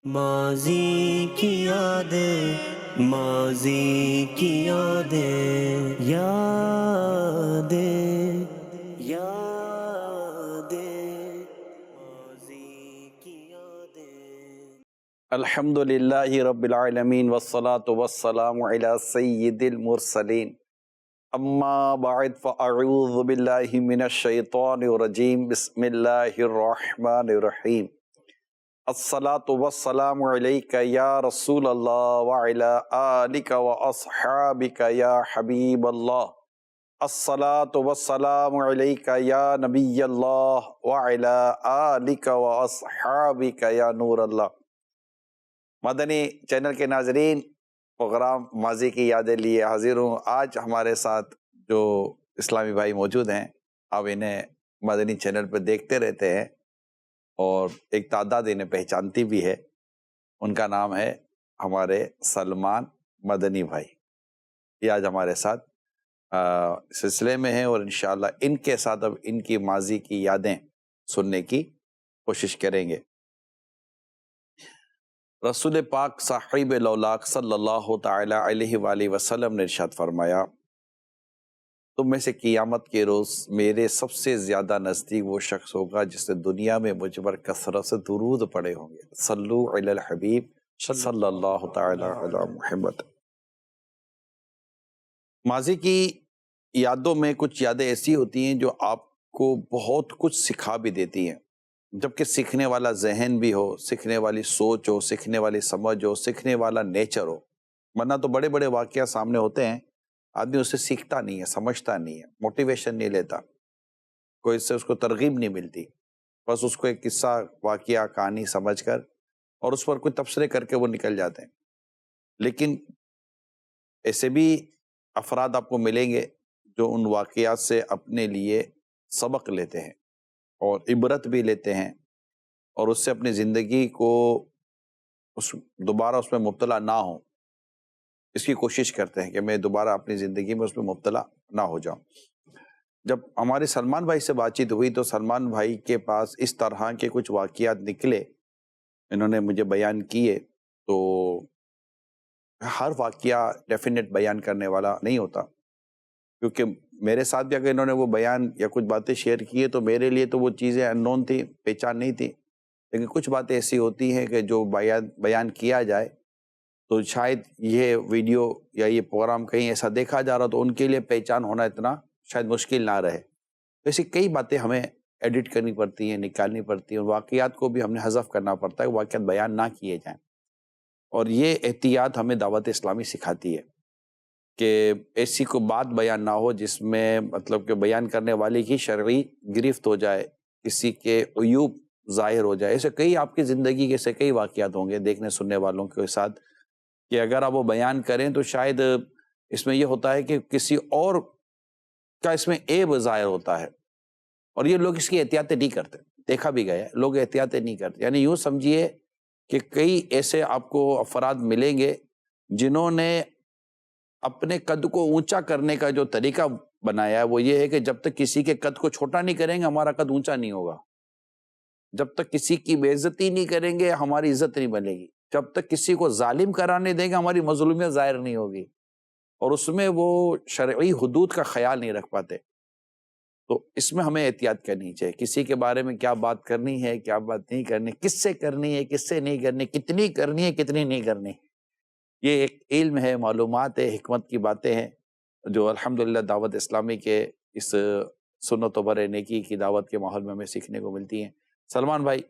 ماضی کی یادیں، ماضی کی یادیں، یادیں یادیں، ماضی کی یادیں۔ الحمد للہ رب العالمین والصلاة والسلام علی سید المرسلین، اما بعد فاعوذ باللہ من الشیطان الرجیم، بسم اللہ الرحمن الرحیم۔ الصلاة والسلام علیک یا رسول اللہ وعلی آلک واصحابک یا حبیب اللہ۔ الصلاة والسلام علیک یا نبی اللہ وعلی آلک واصحابک یا نور اللہ۔ مدنی چینل کے ناظرین، پروگرام ماضی کی یادیں لیے حاضر ہوں۔ آج ہمارے ساتھ جو اسلامی بھائی موجود ہیں، آپ انہیں مدنی چینل پہ دیکھتے رہتے ہیں اور ایک تعداد انہیں پہچانتی بھی ہے۔ ان کا نام ہے ہمارے سلمان مدنی بھائی۔ یہ آج ہمارے ساتھ سلسلے میں ہیں اور انشاءاللہ ان کے ساتھ اب ان کی ماضی کی یادیں سننے کی کوشش کریں گے۔ رسول پاک صاحب لولاک صلی اللہ تعالی علیہ وآلہ وسلم نے ارشاد فرمایا، تم میں سے قیامت کے روز میرے سب سے زیادہ نزدیک وہ شخص ہوگا جس نے دنیا میں مجھ پر کثرت سے درود پڑے ہوں گے۔ صلو علی الحبیب صلی اللہ تعالی علی محمد۔ ماضی کی یادوں میں کچھ یادیں ایسی ہوتی ہیں جو آپ کو بہت کچھ سکھا بھی دیتی ہیں، جبکہ سیکھنے والا ذہن بھی ہو، سیکھنے والی سوچ ہو، سیکھنے والی سمجھ ہو، سیکھنے والا نیچر ہو۔ ورنہ تو بڑے بڑے واقعات سامنے ہوتے ہیں، آدمی اسے سیکھتا نہیں ہے، سمجھتا نہیں ہے، موٹیویشن نہیں لیتا، کوئی اس سے اس کو ترغیب نہیں ملتی، بس اس کو ایک قصہ، واقعہ، کہانی سمجھ کر اور اس پر کوئی تبصرے کر کے وہ نکل جاتے ہیں۔ لیکن ایسے بھی افراد آپ کو ملیں گے جو ان واقعات سے اپنے لیے سبق لیتے ہیں اور عبرت بھی لیتے ہیں، اور اس سے اپنی زندگی کو دوبارہ اس میں مبتلا نہ ہوں، اس کی کوشش کرتے ہیں کہ میں دوبارہ اپنی زندگی میں اس میں مبتلا نہ ہو جاؤں۔ جب ہمارے سلمان بھائی سے بات چیت ہوئی تو سلمان بھائی کے پاس اس طرح کے کچھ واقعات نکلے، انہوں نے مجھے بیان کیے۔ تو ہر واقعہ ڈیفینیٹ بیان کرنے والا نہیں ہوتا، کیونکہ میرے ساتھ بھی اگر انہوں نے وہ بیان یا کچھ باتیں شیئر کی ہے تو میرے لیے تو وہ چیزیں اننون تھی، پہچان نہیں تھی، لیکن کچھ باتیں ایسی ہوتی ہیں کہ جو بیان کیا جائے تو شاید یہ ویڈیو یا یہ پروگرام کہیں ایسا دیکھا جا رہا تو ان کے لیے پہچان ہونا اتنا شاید مشکل نہ رہے۔ ایسی کئی باتیں ہمیں ایڈٹ کرنی پڑتی ہیں، نکالنی پڑتی ہیں، واقعات کو بھی ہم نے حذف کرنا پڑتا ہے، واقعات بیان نہ کیے جائیں۔ اور یہ احتیاط ہمیں دعوت اسلامی سکھاتی ہے کہ ایسی کو بات بیان نہ ہو جس میں مطلب کہ بیان کرنے والے کی شرعی گرفت ہو جائے، کسی کے عیوب ظاہر ہو جائے۔ ایسے کئی آپ کی زندگی کے ایسے کئی واقعات ہوں گے دیکھنے سننے والوں کے ساتھ کہ اگر آپ وہ بیان کریں تو شاید اس میں یہ ہوتا ہے کہ کسی اور کا اس میں عیب ظاہر ہوتا ہے، اور یہ لوگ اس کی احتیاطیں نہیں کرتے۔ دیکھا بھی گیا ہے، لوگ احتیاطیں نہیں کرتے۔ یعنی یوں سمجھیے کہ کئی ایسے آپ کو افراد ملیں گے جنہوں نے اپنے قد کو اونچا کرنے کا جو طریقہ بنایا ہے وہ یہ ہے کہ جب تک کسی کے قد کو چھوٹا نہیں کریں گے ہمارا قد اونچا نہیں ہوگا، جب تک کسی کی بے عزتی نہیں کریں گے ہماری عزت نہیں بنے گی، جب تک کسی کو ظالم قرار نہیں دیں گے ہماری مظلومیت ظاہر نہیں ہوگی، اور اس میں وہ شرعی حدود کا خیال نہیں رکھ پاتے۔ تو اس میں ہمیں احتیاط کرنی چاہیے، کسی کے بارے میں کیا بات کرنی ہے، کیا بات نہیں کرنی، کس سے کرنی ہے، کس سے نہیں کرنی، کتنی کرنی ہے، کتنی نہیں کرنی۔ یہ ایک علم ہے، معلومات ہے، حکمت کی باتیں ہیں جو الحمدللہ دعوت اسلامی کے اس سنت و بر نیکی کی دعوت کے ماحول میں ہمیں سیکھنے کو ملتی ہیں۔ سلمان بھائی،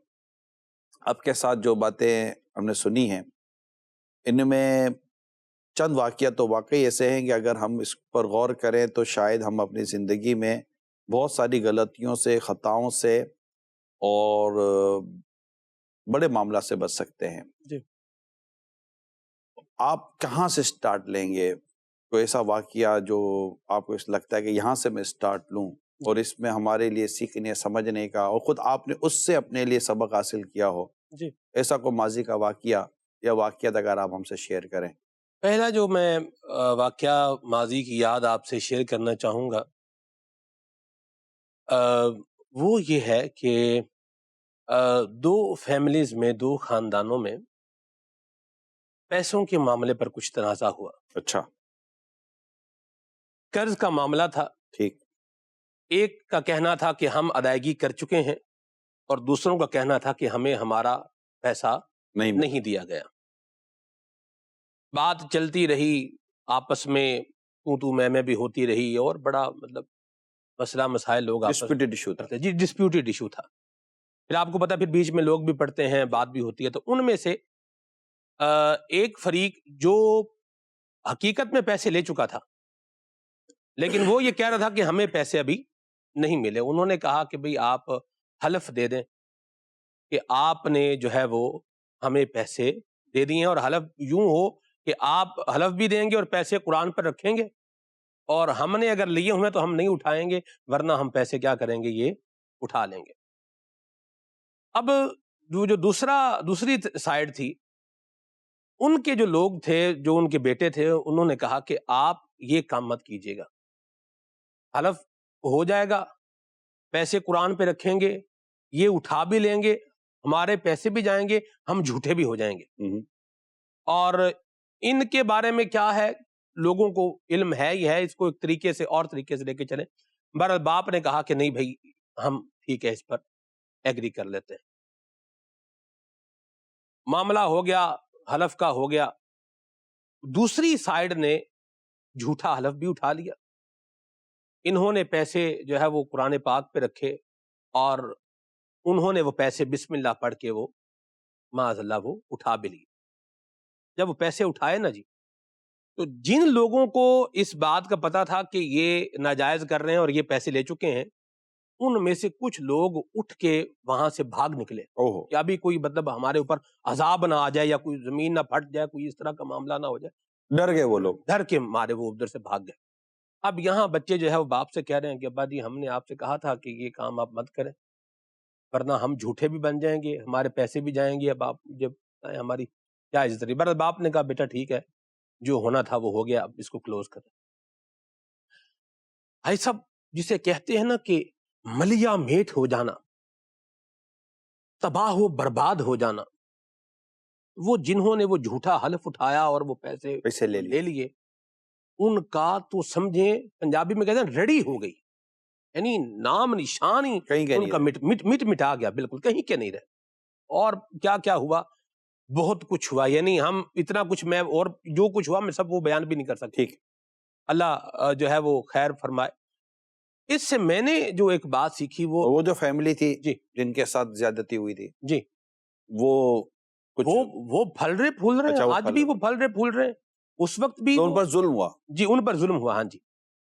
آپ کے ساتھ جو باتیں ہم نے سنی ہیں ان میں چند واقعات تو واقعی ایسے ہیں کہ اگر ہم اس پر غور کریں تو شاید ہم اپنی زندگی میں بہت ساری غلطیوں سے، خطاؤں سے اور بڑے معاملات سے بچ سکتے ہیں۔ جی، آپ کہاں سے سٹارٹ لیں گے؟ کوئی ایسا واقعہ جو آپ کو لگتا ہے کہ یہاں سے میں سٹارٹ لوں اور اس میں ہمارے لیے سیکھنے سمجھنے کا، اور خود آپ نے اس سے اپنے لیے سبق حاصل کیا ہو، جی۔ ایسا کوئی ماضی کا واقعہ یا واقعات اگر آپ ہم سے شیئر کریں؟ پہلا جو میں واقعہ ماضی کی یاد آپ سے شیئر کرنا چاہوں گا وہ یہ ہے کہ دو فیملیز میں، دو خاندانوں میں پیسوں کے معاملے پر کچھ تنازع ہوا. اچھا قرض کا معاملہ تھا. ٹھیک. ایک کا کہنا تھا کہ ہم ادائیگی کر چکے ہیں اور دوسروں کا کہنا تھا کہ ہمیں ہمارا پیسہ نہیں دیا گیا. بات چلتی رہی، آپس میں تو میں بھی ہوتی رہی اور بڑا مطلب مسئلہ مسائل لوگ آپس ڈسپیوٹڈ ایشو تھا. جی ڈسپیوٹڈ ایشو تھا. پھر آپ کو پتا پھر بیچ میں لوگ بھی پڑتے ہیں، بات بھی ہوتی ہے. تو ان میں سے ایک فریق جو حقیقت میں پیسے لے چکا تھا لیکن وہ یہ کہہ رہا تھا کہ ہمیں پیسے ابھی نہیں ملے. انہوں نے کہا کہ بھئی آپ حلف دے دیں کہ آپ نے جو ہے وہ ہمیں پیسے دے دیے ہیں، اور حلف یوں ہو کہ آپ حلف بھی دیں گے اور پیسے قرآن پر رکھیں گے، اور ہم نے اگر لیے ہوئے تو ہم نہیں اٹھائیں گے، ورنہ ہم پیسے کیا کریں گے، یہ اٹھا لیں گے. اب جو دوسری سائیڈ تھی، ان کے جو لوگ تھے، جو ان کے بیٹے تھے، انہوں نے کہا کہ آپ یہ کام مت کیجیے گا، حلف ہو جائے گا، پیسے قرآن پہ رکھیں گے، یہ اٹھا بھی لیں گے، ہمارے پیسے بھی جائیں گے، ہم جھوٹے بھی ہو جائیں گے. اور ان کے بارے میں کیا ہے، لوگوں کو علم ہے ہی ہے، اس کو ایک طریقے سے اور طریقے سے لے کے چلیں. بہرحال باپ نے کہا کہ نہیں بھائی، ہم ٹھیک ہے، اس پر ایگری کر لیتے ہیں. معاملہ ہو گیا، حلف کا ہو گیا. دوسری سائیڈ نے جھوٹا حلف بھی اٹھا لیا. انہوں نے پیسے جو ہے وہ قرآن پاک پہ رکھے اور انہوں نے وہ پیسے بسم اللہ پڑھ کے وہ معاذ اللہ وہ اٹھا بھی لیے. جب وہ پیسے اٹھائے نا جی، تو جن لوگوں کو اس بات کا پتا تھا کہ یہ ناجائز کر رہے ہیں اور یہ پیسے لے چکے ہیں، ان میں سے کچھ لوگ اٹھ کے وہاں سے بھاگ نکلے کہ ابھی کوئی مطلب ہمارے اوپر عذاب نہ آ جائے یا کوئی زمین نہ پھٹ جائے، کوئی اس طرح کا معاملہ نہ ہو جائے. ڈر گئے وہ لوگ، ڈر کے مارے وہ ادھر سے بھاگ گئے. اب یہاں بچے جو ہے وہ باپ سے کہہ رہے ہیں کہ ابا جی، ہم نے آپ سے کہا تھا کہ یہ کام آپ مت کریں، ورنہ ہم جھوٹے بھی بن جائیں گے، ہمارے پیسے بھی جائیں گے. اب آپ جب ہماری کیا عزت رہی. بہرحال باپ نے کہا بیٹا ٹھیک ہے، جو ہونا تھا وہ ہو گیا، اب اس کو کلوز کریں. بھائی صاحب، جسے کہتے ہیں نا کہ ملیا میٹ ہو جانا، تباہ و برباد ہو جانا، وہ جنہوں نے وہ جھوٹا حلف اٹھایا اور وہ پیسے لے لیے، ان کا تو سمجھیں پنجابی میں کہتے ہیں رڑی ہو گئی، یعنی نام نشان ہی ان کا مٹا گیا، بالکل کہیں کے نہیں رہے. اور کیا کیا ہوا، بہت کچھ ہوا. یعنی ہم اتنا کچھ، میں اور جو کچھ ہوا میں سب وہ بیان بھی نہیں کر سکتا. ٹھیک. اللہ جو ہے وہ خیر فرمائے. اس سے میں نے جو ایک بات سیکھی، وہ جو فیملی تھی جی جن کے ساتھ زیادتی ہوئی تھی جی، وہ پھل رہے پھول رہے ہیں، آج بھی وہ پھل رہے پھول رہے ہیں. اس وقت بھی ان پر ظلم ہوا. جی، ان پر ظلم ہوا. ہاں جی،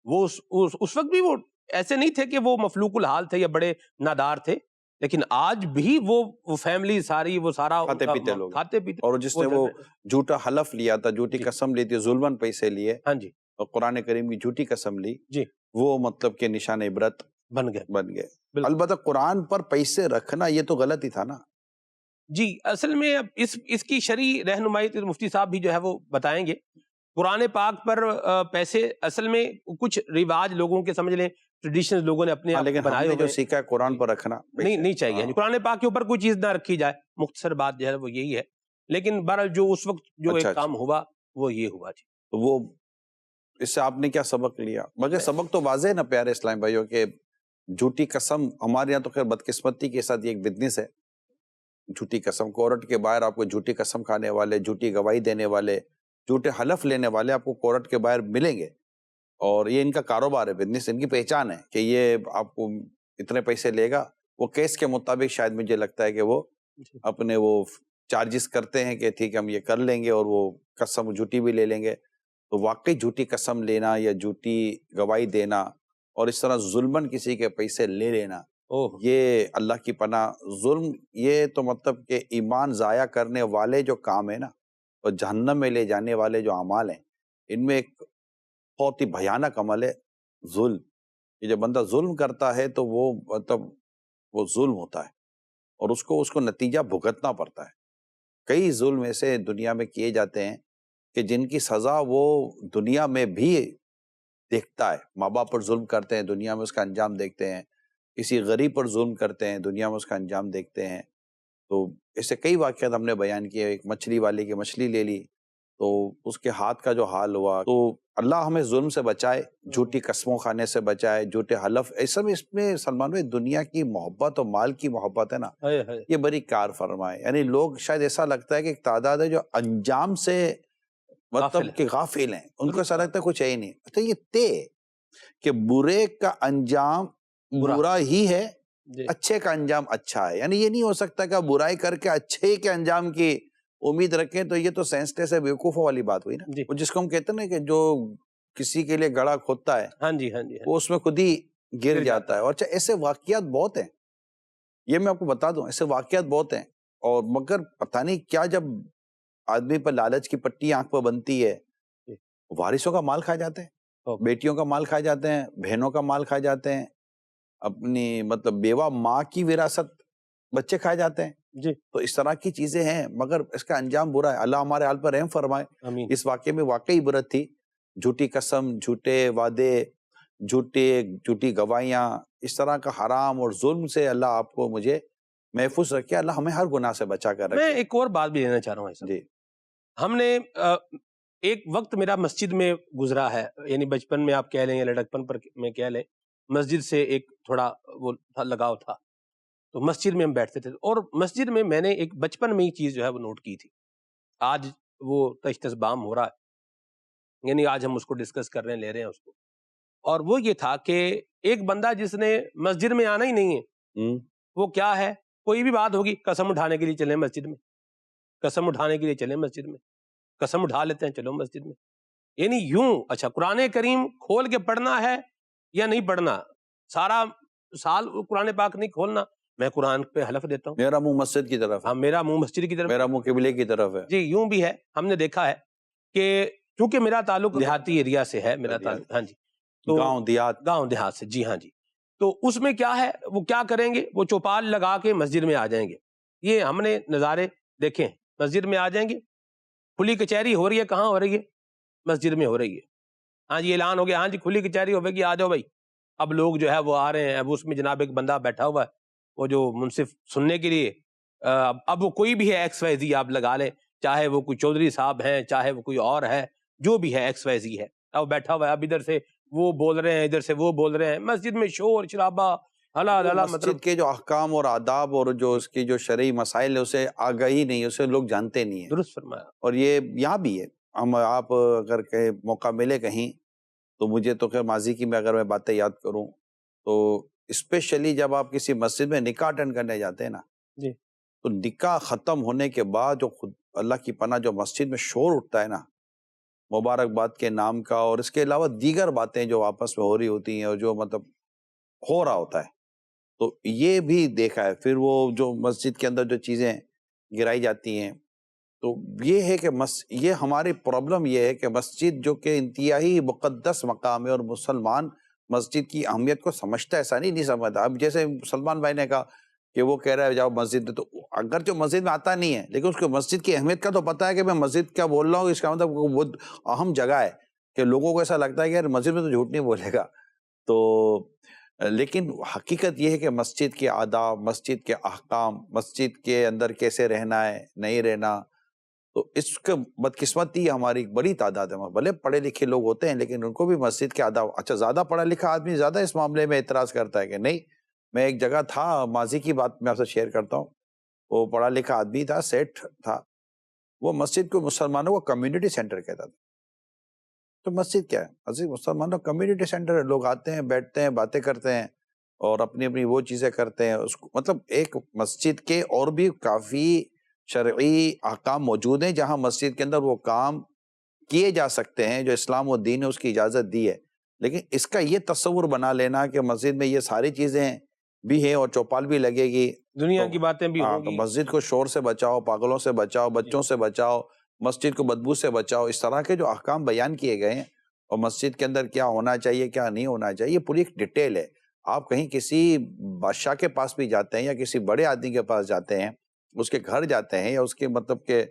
وہ اس وقت بھی وہ ایسے نہیں تھے کہ وہ مفلوق الحال تھے یا بڑے نادار تھے، لیکن آج بھی وہ فیملی ساری، وہ سارا کھاتے پیتے لوگ، کھاتے پیتے. اور جس نے وہ جھوٹا حلف لیا تھا، جھوٹی قسم لی تھی، ظلمن پیسے لیے، ہاں جی، اور قرآن کریم کی جھوٹی قسم لی، جی، وہ مطلب کہ نشان عبرت بن گئے. البتہ قرآن پر پیسے رکھنا یہ تو غلط ہی تھا نا. جی، اصل میں اب اس کی شرعی رہنمائی تو مفتی صاحب بھی جو ہے وہ بتائیں گے. قرآن پاک پر پیسے اصل میں کچھ رواج لوگوں کے سمجھ لیں، ٹریڈیشنز لوگوں نے اپنے لیکن ہم نے جو سیکھا ہے قرآن پر رکھنا نہیں چاہیے. قرآن پاک کے اوپر کوئی چیز نہ رکھی جائے، مختصر بات جو ہے وہ یہی ہے. لیکن بہرحال جو اس وقت جو ایک کام ہوا وہ یہ ہوا. جی، تو وہ اس سے آپ نے کیا سبق لیا؟ مگر سبق تو واضح ہے نا پیارے اسلام بھائیوں، کہ جھوٹی قسم ہمارے یہاں تو خیر بدقسمتی کے ساتھ یہ ایک بزنس ہے. جھوٹی قسم، کورٹ کے باہر آپ کو جھوٹی قسم کھانے والے، جھوٹی گواہی دینے والے، جھوٹے حلف لینے والے آپ کو کورٹ کے باہر ملیں گے. اور یہ ان کا کاروبار ہے، بزنس، ان کی پہچان ہے کہ یہ آپ کو اتنے پیسے لے گا. وہ کیس کے مطابق شاید مجھے لگتا ہے کہ وہ اپنے وہ چارجز کرتے ہیں کہ ٹھیک ہم یہ کر لیں گے، اور وہ قسم جھوٹی بھی لے لیں گے. تو واقعی جھوٹی قسم لینا یا جھوٹی گواہی دینا اور اس طرح ظلمن کسی کے پیسے لے لینا، یہ اللہ کی پناہ ظلم. یہ تو مطلب کہ ایمان ضائع کرنے والے جو کام ہے نا، اور جہنم میں لے جانے والے جو اعمال ہیں، ان میں ایک بہت ہی بھیانک عمل ہے ظلم. یہ جب بندہ ظلم کرتا ہے تو وہ مطلب وہ ظلم ہوتا ہے، اور اس کو نتیجہ بھگتنا پڑتا ہے. کئی ظلم ایسے دنیا میں کیے جاتے ہیں کہ جن کی سزا وہ دنیا میں بھی دیکھتا ہے. ماں باپ پر ظلم کرتے ہیں، دنیا میں اس کا انجام دیکھتے ہیں. کسی غریب پر ظلم کرتے ہیں، دنیا میں اس کا انجام دیکھتے ہیں. تو ایسے کئی واقعات ہم نے بیان کیے. ایک مچھلی والے کی مچھلی لے لی، تو اس کے ہاتھ کا جو حال ہوا، تو اللہ ہمیں ظلم سے بچائے، جھوٹی قسموں کھانے سے بچائے، جھوٹے حلف، ایسا بھی اس میں سلمان بھائی دنیا کی محبت اور مال کی محبت ہے نا، ہائے ہائے، یہ بڑی کار فرمائے. یعنی لوگ شاید ایسا لگتا ہے کہ ایک تعداد ہے جو انجام سے غافل مطلب ہے. کہ غافل ہیں، ان کو درست ایسا لگتا ہے کچھ ہے ہی نہیں. اچھا یہ طے کہ برے کا انجام برا. برا ہی ہے، جی اچھے کا انجام اچھا ہے. یعنی یہ نہیں ہو سکتا کہ آپ برائی کر کے اچھے کے انجام کی امید رکھیں، تو یہ تو سینسلیس ہے، بیوقوفوں والی بات ہوئی نا. جی، وہ جس کو ہم کہتے ہیں نا کہ جو کسی کے لیے گڑھا کھودتا ہے ہاں جی ہاں جی ہاں وہ اس میں خود ہی گر گر جاتا ہے. اور اچھا ایسے واقعات بہت ہیں، یہ میں آپ کو بتا دوں، ایسے واقعات بہت ہیں. اور مگر پتہ نہیں کیا جب آدمی پر لالچ کی پٹی آنکھ پر بنتی ہے، جی. وارثوں کا مال کھائے جاتے ہیں، اوکے. بیٹیوں کا مال کھائے جاتے ہیں، بہنوں کا مال کھائے جاتے ہیں، اپنی مطلب بیوہ ماں کی وراثت بچے کھائے جاتے ہیں. جی تو اس طرح کی چیزیں ہیں، مگر اس کا انجام برا ہے. اللہ ہمارے حال پر رحم فرمائے. آمین. اس واقعے میں واقعی عبرت تھی. جھوٹی قسم، جھوٹے وعدے، جھوٹی گواہیاں، اس طرح کا حرام اور ظلم سے اللہ آپ کو مجھے محفوظ رکھے. اللہ ہمیں ہر گناہ سے بچا کر میں رکھے. ایک اور بات بھی لینا چاہ رہا ہوں ایسا. جی ہم نے ایک وقت میرا مسجد میں گزرا ہے، یعنی بچپن میں آپ کہہ لیں یا لڑکپن پر میں کہہ لیں، مسجد سے ایک تھوڑا وہ لگاؤ تھا. تو مسجد میں ہم بیٹھتے تھے، اور مسجد میں میں نے ایک بچپن میں ہی چیز جو ہے وہ نوٹ کی تھی. آج وہ تشتزبام ہو رہا ہے، یعنی آج ہم اس کو ڈسکس کر رہے ہیں، لے رہے ہیں اس کو. اور وہ یہ تھا کہ ایک بندہ جس نے مسجد میں آنا ہی نہیں ہے، وہ کیا ہے، کوئی بھی بات ہوگی، قسم اٹھانے کے لیے چلیں مسجد میں، قسم اٹھانے کے لیے چلیں مسجد میں، قسم اٹھا لیتے ہیں چلو مسجد میں. یعنی یوں. اچھا قرآن کریم کھول کے پڑھنا ہے یا نہیں پڑھنا، سارا سال قرآن پاک نہیں کھولنا. میں قرآن پہ حلف دیتا ہوں، میرا منہ مسجد کی طرف ہے، ہاں میرا منہ مسجد کی طرف. میرا منہ قبلے کی طرف ہے. جی یوں بھی ہے. ہم نے دیکھا ہے کہ چونکہ میرا تعلق دیہاتی ایریا سے ہے، میرا تعلق ہاں جی، تو گاؤں دیہات. گاؤں دیہات سے. جی ہاں جی. تو اس میں کیا ہے، وہ کیا کریں گے، وہ چوپال لگا کے مسجد میں آ جائیں گے. یہ ہم نے نظارے دیکھے ہیں. مسجد میں آ جائیں گے، کھلی کچہری ہو رہی ہے، کہاں ہو رہی ہے، مسجد میں ہو رہی ہے. ہاں جی اعلان ہو گیا، ہاں جی کھلی کچہری ہوے گی، آ جاؤ بھائی. اب لوگ جو ہے وہ آ رہے ہیں. اب اس میں جناب ایک بندہ بیٹھا ہوا ہے، وہ جو منصف سننے کے لیے، اب وہ کوئی بھی ہے ایکس وائی زی آپ لگا لیں، چاہے وہ کوئی چودھری صاحب ہیں، چاہے وہ کوئی اور ہے، جو بھی ہے ایکس وائی زی ہے، اب بیٹھا ہوا ہے. اب ادھر سے وہ بول رہے ہیں، ادھر سے وہ بول رہے ہیں، مسجد میں شور شرابہ، ہلا وہ للا، مسجد مطلب کے جو احکام اور آداب اور جو اس کی جو شرعی مسائل ہے اسے آگاہی نہیں، اسے لوگ جانتے نہیں ہیں. درست فرمایا. اور یہ یہاں بھی ہے. ہم آپ اگر کہ موقع ملے کہیں تو مجھے تو خیر ماضی کی میں اگر میں باتیں یاد کروں تو اسپیشلی جب آپ کسی مسجد میں نکاح اٹینڈ کرنے جاتے ہیں نا، جی تو نکاح ختم ہونے کے بعد جو خود اللہ کی پناہ جو مسجد میں شور اٹھتا ہے نا، مبارکباد کے نام کا اور اس کے علاوہ دیگر باتیں جو آپس میں ہو رہی ہوتی ہیں اور جو مطلب ہو رہا ہوتا ہے، تو یہ بھی دیکھا ہے. پھر وہ جو مسجد کے اندر جو چیزیں گرائی جاتی ہیں، تو یہ ہے کہ یہ ہماری پرابلم یہ ہے کہ مسجد جو کہ انتہائی مقدس مقام ہے اور مسلمان مسجد کی اہمیت کو سمجھتا ہے، ایسا نہیں سمجھتا. اب جیسے سلمان بھائی نے کہا کہ وہ کہہ رہا ہے جاؤ مسجد میں، تو اگر جو مسجد میں آتا نہیں ہے لیکن اس کو مسجد کی اہمیت کا تو پتہ ہے کہ میں مسجد کیا بول رہا ہوں، اس کا مطلب وہ اہم جگہ ہے کہ لوگوں کو ایسا لگتا ہے کہ یار مسجد میں تو جھوٹ نہیں بولے گا. تو لیکن حقیقت یہ ہے کہ مسجد کے آداب، مسجد کے احکام، مسجد کے اندر کیسے رہنا ہے، نہیں رہنا، تو اس کے بدقسمتی ہماری ایک بڑی تعداد ہے. بھلے پڑھے لکھے لوگ ہوتے ہیں لیکن ان کو بھی مسجد کے آداب. اچھا زیادہ پڑھا لکھا آدمی زیادہ اس معاملے میں اعتراض کرتا ہے کہ نہیں. میں ایک جگہ تھا، ماضی کی بات میں آپ سے شیئر کرتا ہوں، وہ پڑھا لکھا آدمی تھا، سیٹ تھا، وہ مسجد کو مسلمانوں کو کمیونٹی سینٹر کہتا تھا. تو مسجد کیا ہے؟ مسجد مسلمانوں کا کمیونٹی سینٹر ہے. لوگ آتے ہیں، بیٹھتے ہیں، باتیں کرتے ہیں اور اپنی اپنی وہ چیزیں کرتے ہیں. اس کو مطلب ایک مسجد کے اور بھی کافی شرعی احکام موجود ہیں جہاں مسجد کے اندر وہ کام کیے جا سکتے ہیں جو اسلام و دین نے اس کی اجازت دی ہے. لیکن اس کا یہ تصور بنا لینا کہ مسجد میں یہ ساری چیزیں بھی ہیں اور چوپال بھی لگے گی، دنیا تو کی باتیں بھی ہاں، ہوں تو گی. مسجد کو شور سے بچاؤ، پاگلوں سے بچاؤ، بچوں سے بچاؤ، مسجد کو بدبو سے بچاؤ، اس طرح کے جو احکام بیان کیے گئے ہیں اور مسجد کے اندر کیا ہونا چاہیے کیا نہیں ہونا چاہیے، یہ پوری ایک ڈیٹیل ہے. آپ کہیں کسی بادشاہ کے پاس بھی جاتے ہیں یا کسی بڑے آدمی کے پاس جاتے ہیں، اس کے گھر جاتے ہیں یا اس کے مطلب کہ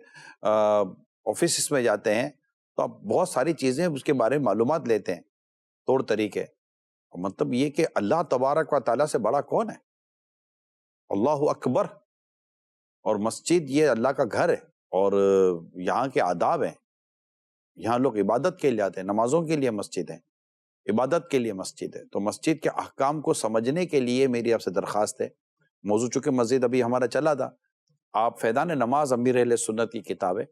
آفیسز میں جاتے ہیں، تو آپ بہت ساری چیزیں اس کے بارے میں معلومات لیتے ہیں، طور طریقے. مطلب یہ کہ اللہ تبارک و تعالیٰ سے بڑا کون ہے؟ اللہ اکبر. اور مسجد یہ اللہ کا گھر ہے اور یہاں کے آداب ہیں. یہاں لوگ عبادت کے لیے آتے ہیں، نمازوں کے لیے مسجد ہے، عبادت کے لیے مسجد ہے. تو مسجد کے احکام کو سمجھنے کے لیے میری آپ سے درخواست ہے. موضوع چونکہ مسجد ابھی ہمارا چلا تھا، آپ فیضان نماز امیر اہل سنت کی کتاب ہے،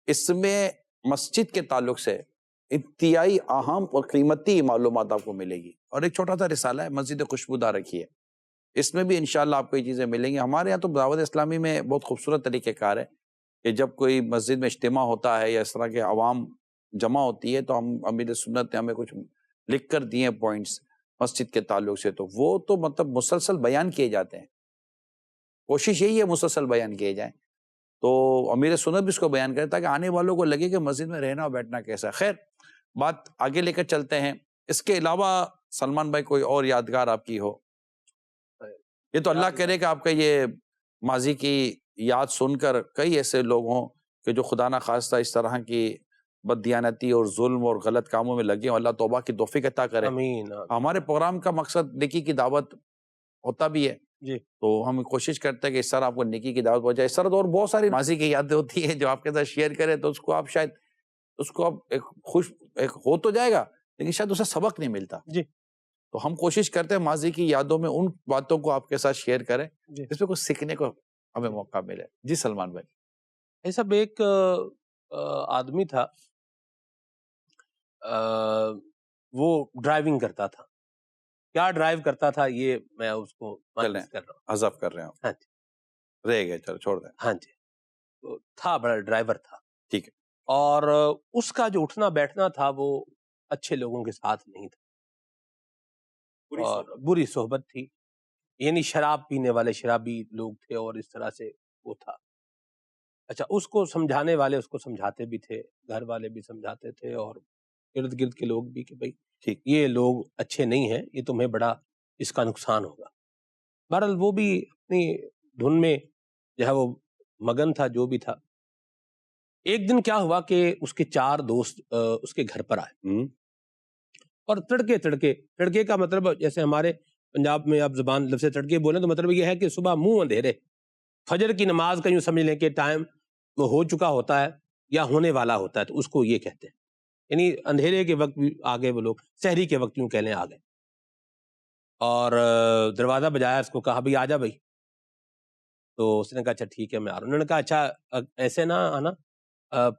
اس میں مسجد کے تعلق سے انتہائی اہم اور قیمتی معلومات آپ کو ملے گی. اور ایک چھوٹا سا رسالہ ہے مسجد خوشبودار رکھی ہے، اس میں بھی انشاءاللہ آپ کو یہ چیزیں ملیں گی. ہمارے یہاں تو دعوت اسلامی میں بہت خوبصورت طریقہ کار ہے کہ جب کوئی مسجد میں اجتماع ہوتا ہے یا اس طرح کے عوام جمع ہوتی ہے تو ہم امیر سنت نے ہمیں کچھ لکھ کر دیے پوائنٹس مسجد کے تعلق سے، تو وہ تو مطلب مسلسل بیان کیے جاتے ہیں. کوشش یہی ہے مسلسل بیان کیے جائیں. تو امیر سنت بھی اس کو بیان کرے تاکہ آنے والوں کو لگے کہ مسجد میں رہنا اور بیٹھنا کیسا ہے. خیر بات آگے لے کر چلتے ہیں. اس کے علاوہ سلمان بھائی کوئی اور یادگار آپ کی ہو؟ یہ تو اللہ کرے کہ آپ کا یہ ماضی کی یاد سن کر کئی ایسے لوگ ہوں کہ جو خدا نہ خواستہ اس طرح کی بددیانتی اور ظلم اور غلط کاموں میں لگے ہوں. اللہ توبہ کی توفیق عطا کرے. آمین. ہمارے پروگرام کا مقصد نیکی کی دعوت ہوتا بھی ہے، جی تو ہم کوشش کرتے ہیں کہ اس طرح آپ کو نیکی کی دعوت پہنچائے. اس طرح تو اور بہت ساری ماضی کی یادیں ہوتی ہیں جو آپ کے ساتھ شیئر کریں تو اس کو آپ شاید اس کو آپ ایک ہو تو جائے گا لیکن شاید اسے سبق نہیں ملتا. جی تو ہم کوشش کرتے ہیں ماضی کی یادوں میں ان باتوں کو آپ کے ساتھ شیئر کریں جی. جس پہ کچھ سیکھنے کو ہمیں موقع ملے. جی سلمان بھائی. ایسا ایک آدمی تھا، وہ ڈرائیونگ کرتا تھا. کیا ڈرائیو کرتا تھا یہ میں اس کو چلیں کر رہا ہوں. حذف کر رہے ہیں. ہاں جی رہ گئے، چلو چھوڑ دیں. ہاں جی. تو تھا بڑا ڈرائیور تھا. ٹھیک ہے. اور اس کا جو اٹھنا بیٹھنا تھا وہ اچھے لوگوں کے ساتھ نہیں تھا اور بری صحبت تھی. یعنی شراب پینے والے شرابی لوگ تھے اور اس طرح سے وہ تھا. اچھا اس کو سمجھانے والے اس کو سمجھاتے بھی تھے، گھر والے بھی سمجھاتے تھے اور ارد گرد کے لوگ بھی کہ بھائی ٹھیک یہ لوگ اچھے نہیں ہیں، یہ تمہیں بڑا اس کا نقصان ہوگا. بہرحال وہ بھی اپنی دھن میں جو ہے وہ مگن تھا جو بھی تھا. ایک دن کیا ہوا کہ اس کے 4 دوست اس کے گھر پر آئے اور تڑکے کا مطلب جیسے ہمارے پنجاب میں آپ زبان لفظ تڑکے بولیں تو مطلب یہ ہے کہ صبح منہ اندھیرے، فجر کی نماز کا یوں سمجھ لیں کہ ٹائم ہو چکا ہوتا ہے یا ہونے والا ہوتا ہے تو اس کو یہ کہتے ہیں. یعنی اندھیرے کے وقت بھی آگے وہ لوگ سحری کے وقت یوں کہہ لیں آگے. اور دروازہ بجایا، اس کو کہا بھائی آ جا بھائی. تو اس نے کہا اچھا ٹھیک ہے میں آ رہا ہوں. انہوں نے کہا اچھا ایسے نہ آنا،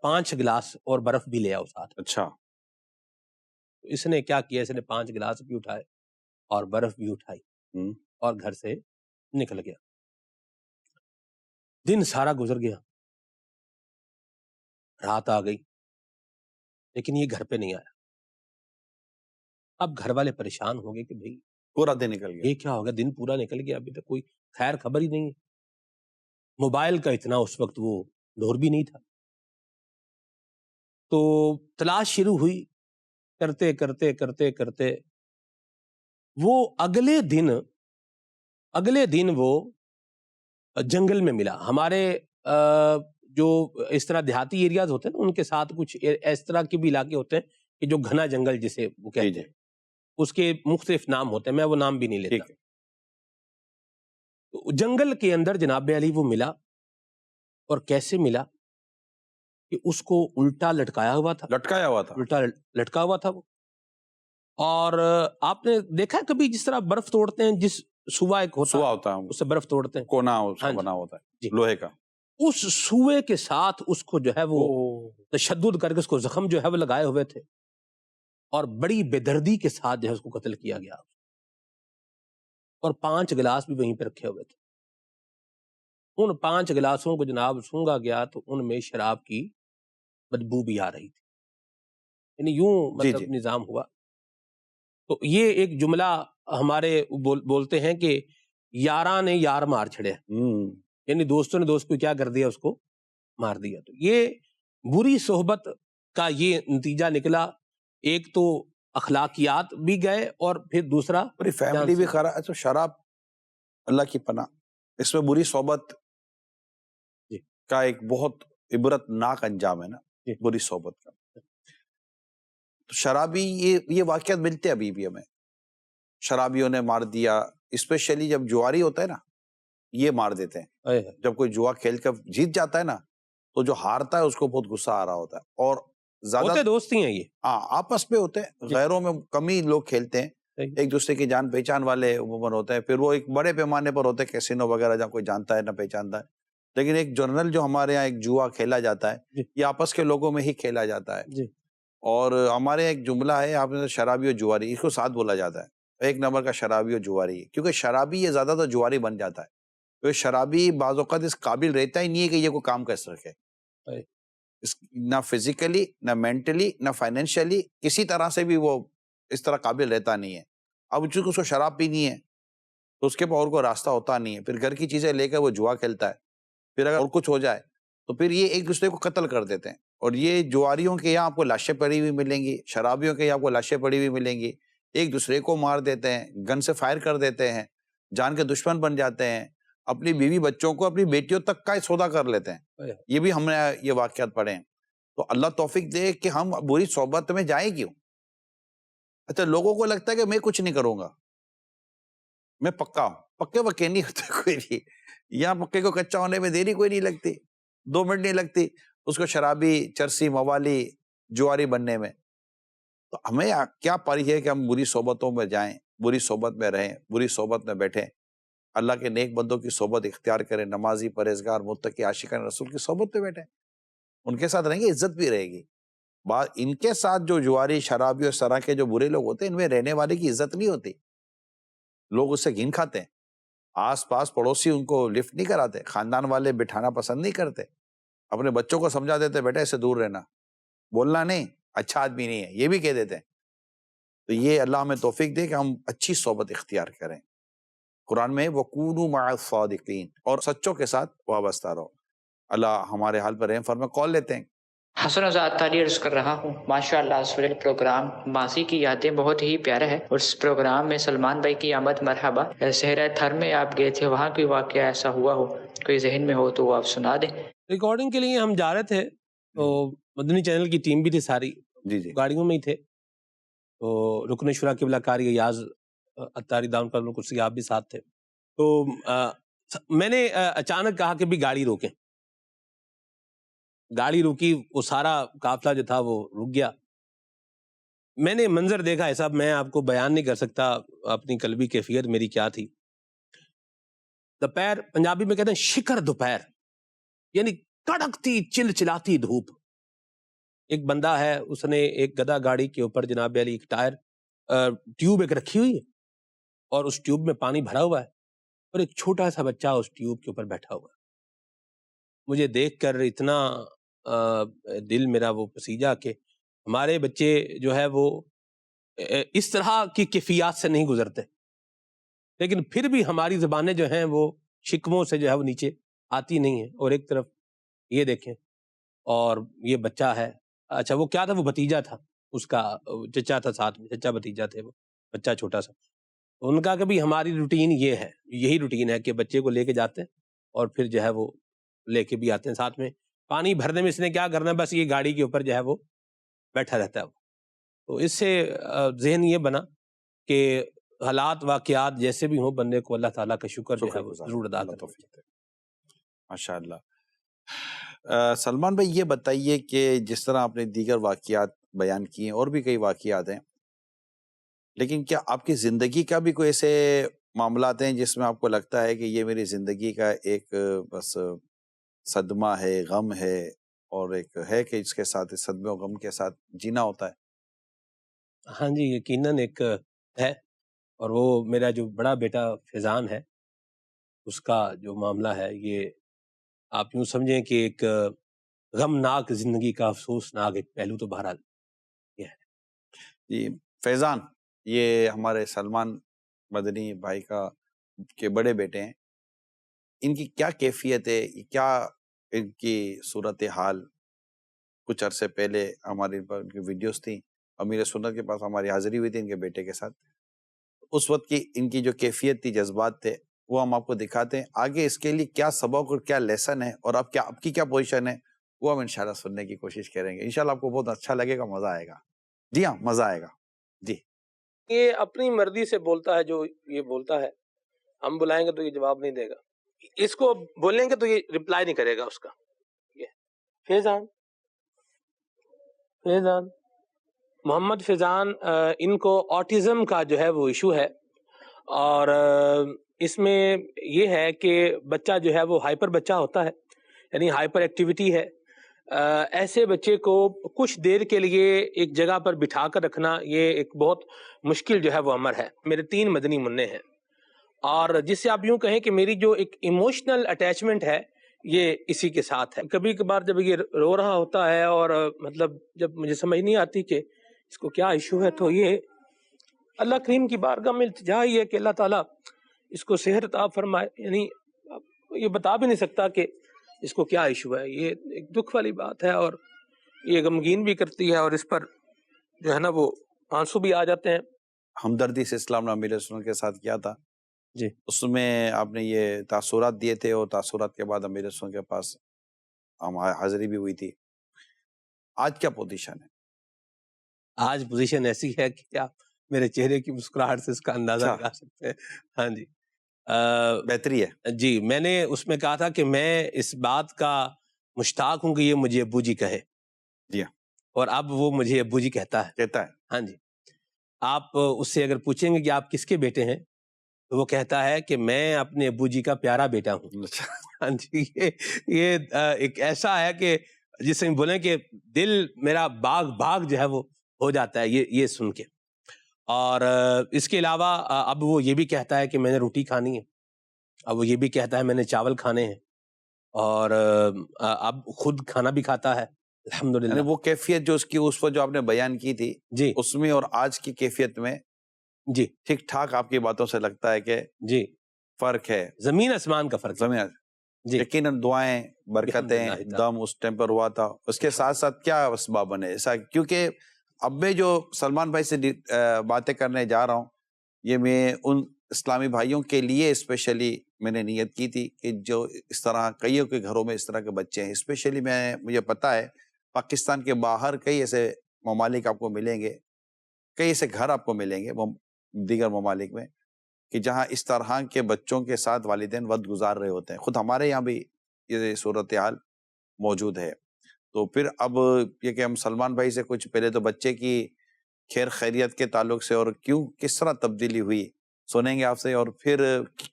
5 گلاس اور برف بھی لے آؤ ساتھ. اچھا. اس نے کیا کیا، اس نے 5 گلاس بھی اٹھائے اور برف بھی اٹھائی اور گھر سے نکل گیا. دن سارا گزر گیا، رات آ گئی لیکن یہ گھر پہ نہیں آیا. اب گھر والے پریشان ہو گئے کہ بھئی پورا دن نکل گیا. یہ کیا ہو گیا، دن پورا نکل گیا، ابھی تک کوئی خیر خبر ہی نہیں ہے. موبائل کا اتنا اس وقت وہ دور بھی نہیں تھا. تو تلاش شروع ہوئی، کرتے کرتے کرتے کرتے وہ اگلے دن وہ جنگل میں ملا. ہمارے جو اس طرح دیہاتی ایریاز ہوتے ہیں ان کے ساتھ کچھ اس طرح کے بھی علاقے ہوتے ہیں کہ جو گھنا جنگل جسے وہ کہتے ہیں، اس کے مختلف نام ہوتے ہیں، میں وہ نام بھی نہیں لیتا. تو جنگل کے اندر جناب علی وہ ملا. اور کیسے ملا کہ اس کو الٹا لٹکایا ہوا تھا، الٹا لٹکا ہوا تھا وہ. اور آپ نے دیکھا کبھی جس طرح برف توڑتے ہیں، جس سوا ایک ہوتا ہے اس سے برف توڑتے ہیں، کونا بنا ہوتا ہے لوہے کا، اس سوئے کے ساتھ اس کو جو ہے وہ تشدد کر کے اس کو زخم جو ہے وہ لگائے ہوئے تھے اور بڑی بے دردی کے ساتھ جو ہے اس کو قتل کیا گیا. اور 5 گلاس بھی وہیں پہ رکھے ہوئے تھے. ان 5 گلاسوں کو جناب سونگا گیا تو ان میں شراب کی بدبو بھی آ رہی تھی. یعنی یوں مطلب نظام ہوا. تو یہ ایک جملہ ہمارے بولتے ہیں کہ یاراں نے یار مار چھڑے، یعنی دوستوں نے دوست کو کیا کر دیا، اس کو مار دیا. تو یہ بری صحبت کا یہ نتیجہ نکلا. ایک تو اخلاقیات بھی گئے اور پھر دوسرا پوری فیملی بھی خراب. اچھا شراب اللہ کی پناہ، اس میں بری صحبت کا ایک بہت عبرت ناک انجام ہے نا، بری صحبت کا. تو شرابی یہ واقعات ملتے ابھی بھی ہمیں. شرابیوں نے مار دیا، اسپیشلی جب جواری ہوتا ہے نا یہ مار دیتے ہیں. جب کوئی جوا کھیل کر جیت جاتا ہے نا تو جو ہارتا ہے اس کو بہت غصہ آ رہا ہوتا ہے اور زیادہ ہوتے دوست ہی ہیں یہ. ہاں آپس میں ہوتے ہیں, غیروں میں کم ہی لوگ کھیلتے ہیں, صحیح. ایک دوسرے کی جان پہچان والے عموماً ہوتے ہیں, پھر وہ ایک بڑے پیمانے پر ہوتے ہیں کیسینو وغیرہ جہاں کوئی جانتا ہے نہ پہچانتا ہے, لیکن ایک جنرل جو ہمارے یہاں ایک جوا کھیلا جاتا ہے جی. یہ آپس کے لوگوں میں ہی کھیلا جاتا ہے. جی. اور ہمارے ایک جملہ ہے, آپ نے شرابی اور جواری, اس کو ساتھ بولا جاتا ہے, ایک نمبر کا شرابی اور جواری, کیونکہ شرابی یہ زیادہ تر جواری بن جاتا ہے, کیونکہ شرابی بعض اوقات اس قابل رہتا ہی نہیں ہے کہ یہ کوئی کام کر سکے, نہ فزیکلی نہ مینٹلی نہ فائنینشلی کسی طرح سے بھی وہ اس طرح قابل رہتا نہیں ہے. اب چونکہ اس کو شراب پینی ہے تو اس کے پاس اور کوئی راستہ ہوتا نہیں ہے, پھر گھر کی چیزیں لے کر وہ جوا کھیلتا ہے, پھر اگر اور کچھ ہو جائے تو پھر یہ ایک دوسرے کو قتل کر دیتے ہیں. اور یہ جواریوں کے یہاں آپ کو لاشیں پڑی ہوئی ملیں گی, شرابیوں کے یہاں آپ کو لاشیں پڑی ہوئی ملیں گی, ایک دوسرے کو مار دیتے ہیں, گن سے فائر کر دیتے ہیں, جان کے دشمن بن جاتے ہیں, اپنی بیوی بچوں کو اپنی بیٹیوں تک کا سودا کر لیتے ہیں. یہ بھی ہم نے یہ واقعات پڑھے ہیں. تو اللہ توفیق دے کہ ہم بری صحبت میں جائیں کیوں. اچھا لوگوں کو لگتا ہے کہ میں کچھ نہیں کروں گا, میں پکا ہوں, پکے وکے نہیں ہوتے کوئی نہیں, یہاں پکے کو کچا ہونے میں دیری کوئی نہیں لگتی, 2 منٹ نہیں لگتی اس کو شرابی چرسی موالی جواری بننے میں. تو ہمیں کیا پاری ہے کہ ہم بری صحبتوں میں جائیں, بری صحبت میں رہیں, بری صحبت میں بیٹھیں, اللہ کے نیک بندوں کی صحبت اختیار کریں, نمازی پرہیزگار متقی عاشقان رسول کی صحبت میں بیٹھیں, ان کے ساتھ رہیں گے عزت بھی رہے گی. ان کے ساتھ جو جواری شرابی اور سرا کے جو برے لوگ ہوتے ہیں ان میں رہنے والے کی عزت نہیں ہوتی, لوگ اس سے گھن کھاتے ہیں, آس پاس پڑوسی ان کو لفٹ نہیں کراتے, خاندان والے بٹھانا پسند نہیں کرتے, اپنے بچوں کو سمجھا دیتے بیٹا اس سے دور رہنا, بولنا نہیں, اچھا آدمی نہیں ہے یہ بھی کہہ دیتے ہیں. تو یہ اللہ ہمیں توفیق دے کہ ہم اچھی صحبت اختیار کریں. قرآن میں وَكُونُوا مَعَ الصَّادِقِينَ, اور سچوں کے ساتھ وابستہ رہو. اللہ ہمارے حال پر رحم فرمائے. کال لیتے ہیں. حسن آزاد تعالی عرض کر رہا ہوں. ماشاءاللہ اس پروگرام ماضی کی یادیں بہت ہی پیارا ہے, اور اس پروگرام میں سلمان بھائی کی آمد مرحبا. صحرا تھر میں آپ گئے تھے, وہاں کوئی واقعہ ایسا ہوا ہو, کوئی ذہن میں ہو تو وہ آپ سنا دیں. ریکارڈنگ کے لیے ہم جا رہے تھے تو مدنی چینل کی ٹیم بھی تھی ساری, جی جی گاڑیوں میں ہی تھے, تو رکن شورا قبلہ کاری یاز اتاری داؤن پر کرسی آپ بھی ساتھ تھے. تو میں نے اچانک کہا کہ بھی گاڑی روکیں, گاڑی روکی, وہ سارا قافلہ جو تھا وہ رک گیا. میں نے منظر دیکھا ایسا, میں آپ کو بیان نہیں کر سکتا اپنی قلبی کیفیت میری کیا تھی. دوپہر, پنجابی میں کہتے ہیں شکر دوپہر, یعنی کڑکتی چلچلاتی دھوپ. ایک بندہ ہے, اس نے ایک گدا گاڑی کے اوپر جناب علی ایک ٹائر ٹیوب ایک رکھی ہوئی ہے, اور اس ٹیوب میں پانی بھرا ہوا ہے, اور ایک چھوٹا سا بچہ اس ٹیوب کے اوپر بیٹھا ہوا ہے. مجھے دیکھ کر اتنا دل میرا وہ پسیجا کہ ہمارے بچے جو ہے وہ اس طرح کی کیفیات سے نہیں گزرتے, لیکن پھر بھی ہماری زبانیں جو ہیں وہ شکموں سے جو ہے وہ نیچے آتی نہیں ہیں. اور ایک طرف یہ دیکھیں, اور یہ بچہ ہے, اچھا وہ کیا تھا, وہ بھتیجا تھا, اس کا چچا تھا ساتھ میں, چچا بھتیجا تھے, وہ بچہ چھوٹا سا. ان کا کہ بھی ہماری روٹین یہ ہے, یہی روٹین ہے کہ بچے کو لے کے جاتے ہیں اور پھر جو ہے وہ لے کے بھی آتے ہیں ساتھ میں. پانی بھرنے میں اس نے کیا کرنا ہے, بس یہ گاڑی کے اوپر جو ہے وہ بیٹھا رہتا ہے وہ. تو اس سے ذہن یہ بنا کہ حالات واقعات جیسے بھی ہوں, بندے کو اللہ تعالیٰ کا شکر جو ہے وہ ضرور ادا کرنا چاہیے. ماشاء اللہ. سلمان بھائی یہ بتائیے کہ جس طرح آپ نے دیگر واقعات بیان کیے, اور بھی کئی واقعات ہیں, لیکن کیا آپ کی زندگی کا بھی کوئی ایسے معاملات ہیں جس میں آپ کو لگتا ہے کہ یہ میری زندگی کا ایک بس صدمہ ہے, غم ہے, اور ایک ہے کہ اس کے ساتھ صدمے و غم کے ساتھ جینا ہوتا ہے؟ ہاں جی, یقیناً ایک ہے, اور وہ میرا جو بڑا بیٹا فیضان ہے, اس کا جو معاملہ ہے, یہ آپ یوں سمجھیں کہ ایک غمناک زندگی کا افسوسناک ایک پہلو تو بہرحال یہ ہے. جی فیضان, یہ ہمارے سلمان مدنی بھائی کا کے بڑے بیٹے ہیں, ان کی کیا کیفیت ہے, کیا ان کی صورتحال؟ کچھ عرصے پہلے ہماری ان کی ویڈیوز تھیں, امیر سنت کے پاس ہماری حاضری ہوئی تھی ان کے بیٹے کے ساتھ. اس وقت کی ان کی جو کیفیت تھی, جذبات تھے, وہ ہم آپ کو دکھاتے ہیں. آگے اس کے لیے کیا سبق اور کیا لیسن ہے, اور اب کیا آپ کی کیا پوزیشن ہے, وہ ہم انشاءاللہ سننے کی کوشش کریں گے. انشاءاللہ آپ کو بہت اچھا لگے گا, مزہ آئے گا. جی ہاں, مزہ آئے گا. جی, یہ اپنی مرضی سے بولتا ہے, جو یہ بولتا ہے, ہم بلائیں گے تو یہ جواب نہیں دے گا, اس کو بولیں گے تو یہ رپلائی نہیں کرے گا اس کا. یہ فیضان, فیضان محمد فیضان ان کو آٹزم کا جو ہے وہ ایشو ہے، اور اس میں یہ ہے کہ بچہ جو ہے وہ ہائپر بچہ ہوتا ہے، یعنی ہائپر ایکٹیویٹی ہے. ایسے بچے کو کچھ دیر کے لیے ایک جگہ پر بٹھا کر رکھنا یہ ایک بہت مشکل جو ہے وہ امر ہے. میرے 3 مدنی منع ہیں، اور جس سے آپ یوں کہیں کہ میری جو ایک ایموشنل اٹیچمنٹ ہے یہ اسی کے ساتھ ہے. کبھی کبھار جب یہ رو رہا ہوتا ہے اور مطلب جب مجھے سمجھ نہیں آتی کہ اس کو کیا ایشو ہے، تو یہ اللہ کریم کی بارگاہ میں التجا ہی ہے کہ اللہ تعالیٰ اس کو صحت عطا فرمائے. یعنی یہ بتا بھی نہیں سکتا کہ اس کو کیا ایشو ہے. یہ ایک دکھ والی بات ہے اور یہ غمگین بھی کرتی ہے، اور اس پر جو ہے نا وہ آنسو بھی آ جاتے ہیں. ہمدردی سے اسلام نے امیر سنت کے ساتھ کیا تھا جی، اس میں آپ نے یہ تاثرات دیے تھے، اور تاثرات کے بعد امیر سنت کے پاس حاضری بھی ہوئی تھی. آج کیا پوزیشن ہے؟ آج پوزیشن ایسی ہے کہ آپ میرے چہرے کی مسکراہٹ سے اس کا اندازہ لگا سکتے ہیں. ہاں جی، بہتری ہے. جی، میں نے اس میں کہا تھا کہ میں اس بات کا مشتاق ہوں کہ یہ مجھے ابو جی کہے. جی، اور اب وہ مجھے ابو جی کہتا ہے. کہتا ہے. ہاں جی، آپ اس سے اگر پوچھیں گے کہ آپ کس کے بیٹے ہیں تو وہ کہتا ہے کہ میں اپنے ابو جی کا پیارا بیٹا ہوں. ہاں جی، یہ ایک ایسا ہے کہ جس سے بولیں کہ دل میرا باغ جو ہے وہ ہو جاتا ہے یہ سن کے. اور اس کے علاوہ اب وہ یہ بھی کہتا ہے کہ میں نے روٹی کھانی ہے، اب وہ یہ بھی کہتا ہے میں نے چاول کھانے ہیں، اور اب خود کھانا بھی کھاتا ہے الحمدللہ. وہ کیفیت جو اس کی اس پر جو آپ نے بیان کی تھی جی اس میں اور آج کی کیفیت میں جی ٹھیک ٹھاک آپ کی باتوں سے لگتا ہے کہ جی فرق ہے، زمین آسمان کا فرق ہے. زمین. جی، یقیناً دعائیں، برکتیں، الحمدللہ. دم اس ٹائم پر ہوا تھا. اس کے ساتھ ساتھ کیا اسباب بنے ایسا؟ کیونکہ اب میں جو سلمان بھائی سے باتیں کرنے جا رہا ہوں، یہ میں ان اسلامی بھائیوں کے لیے اسپیشلی میں نے نیت کی تھی کہ جو اس طرح کئیوں کے گھروں میں اس طرح کے بچے ہیں. اسپیشلی مجھے پتا ہے پاکستان کے باہر کئی ایسے ممالک آپ کو ملیں گے، کئی ایسے گھر آپ کو ملیں گے دیگر ممالک میں کہ جہاں اس طرح کے بچوں کے ساتھ والدین وقت گزار رہے ہوتے ہیں. خود ہمارے یہاں بھی یہ صورتحال موجود ہے. تو پھر اب یہ کہ ہم سلمان بھائی سے کچھ پہلے تو بچے کی خیر خیریت کے تعلق سے اور کس طرح تبدیلی ہوئی سنیں گے آپ سے، اور پھر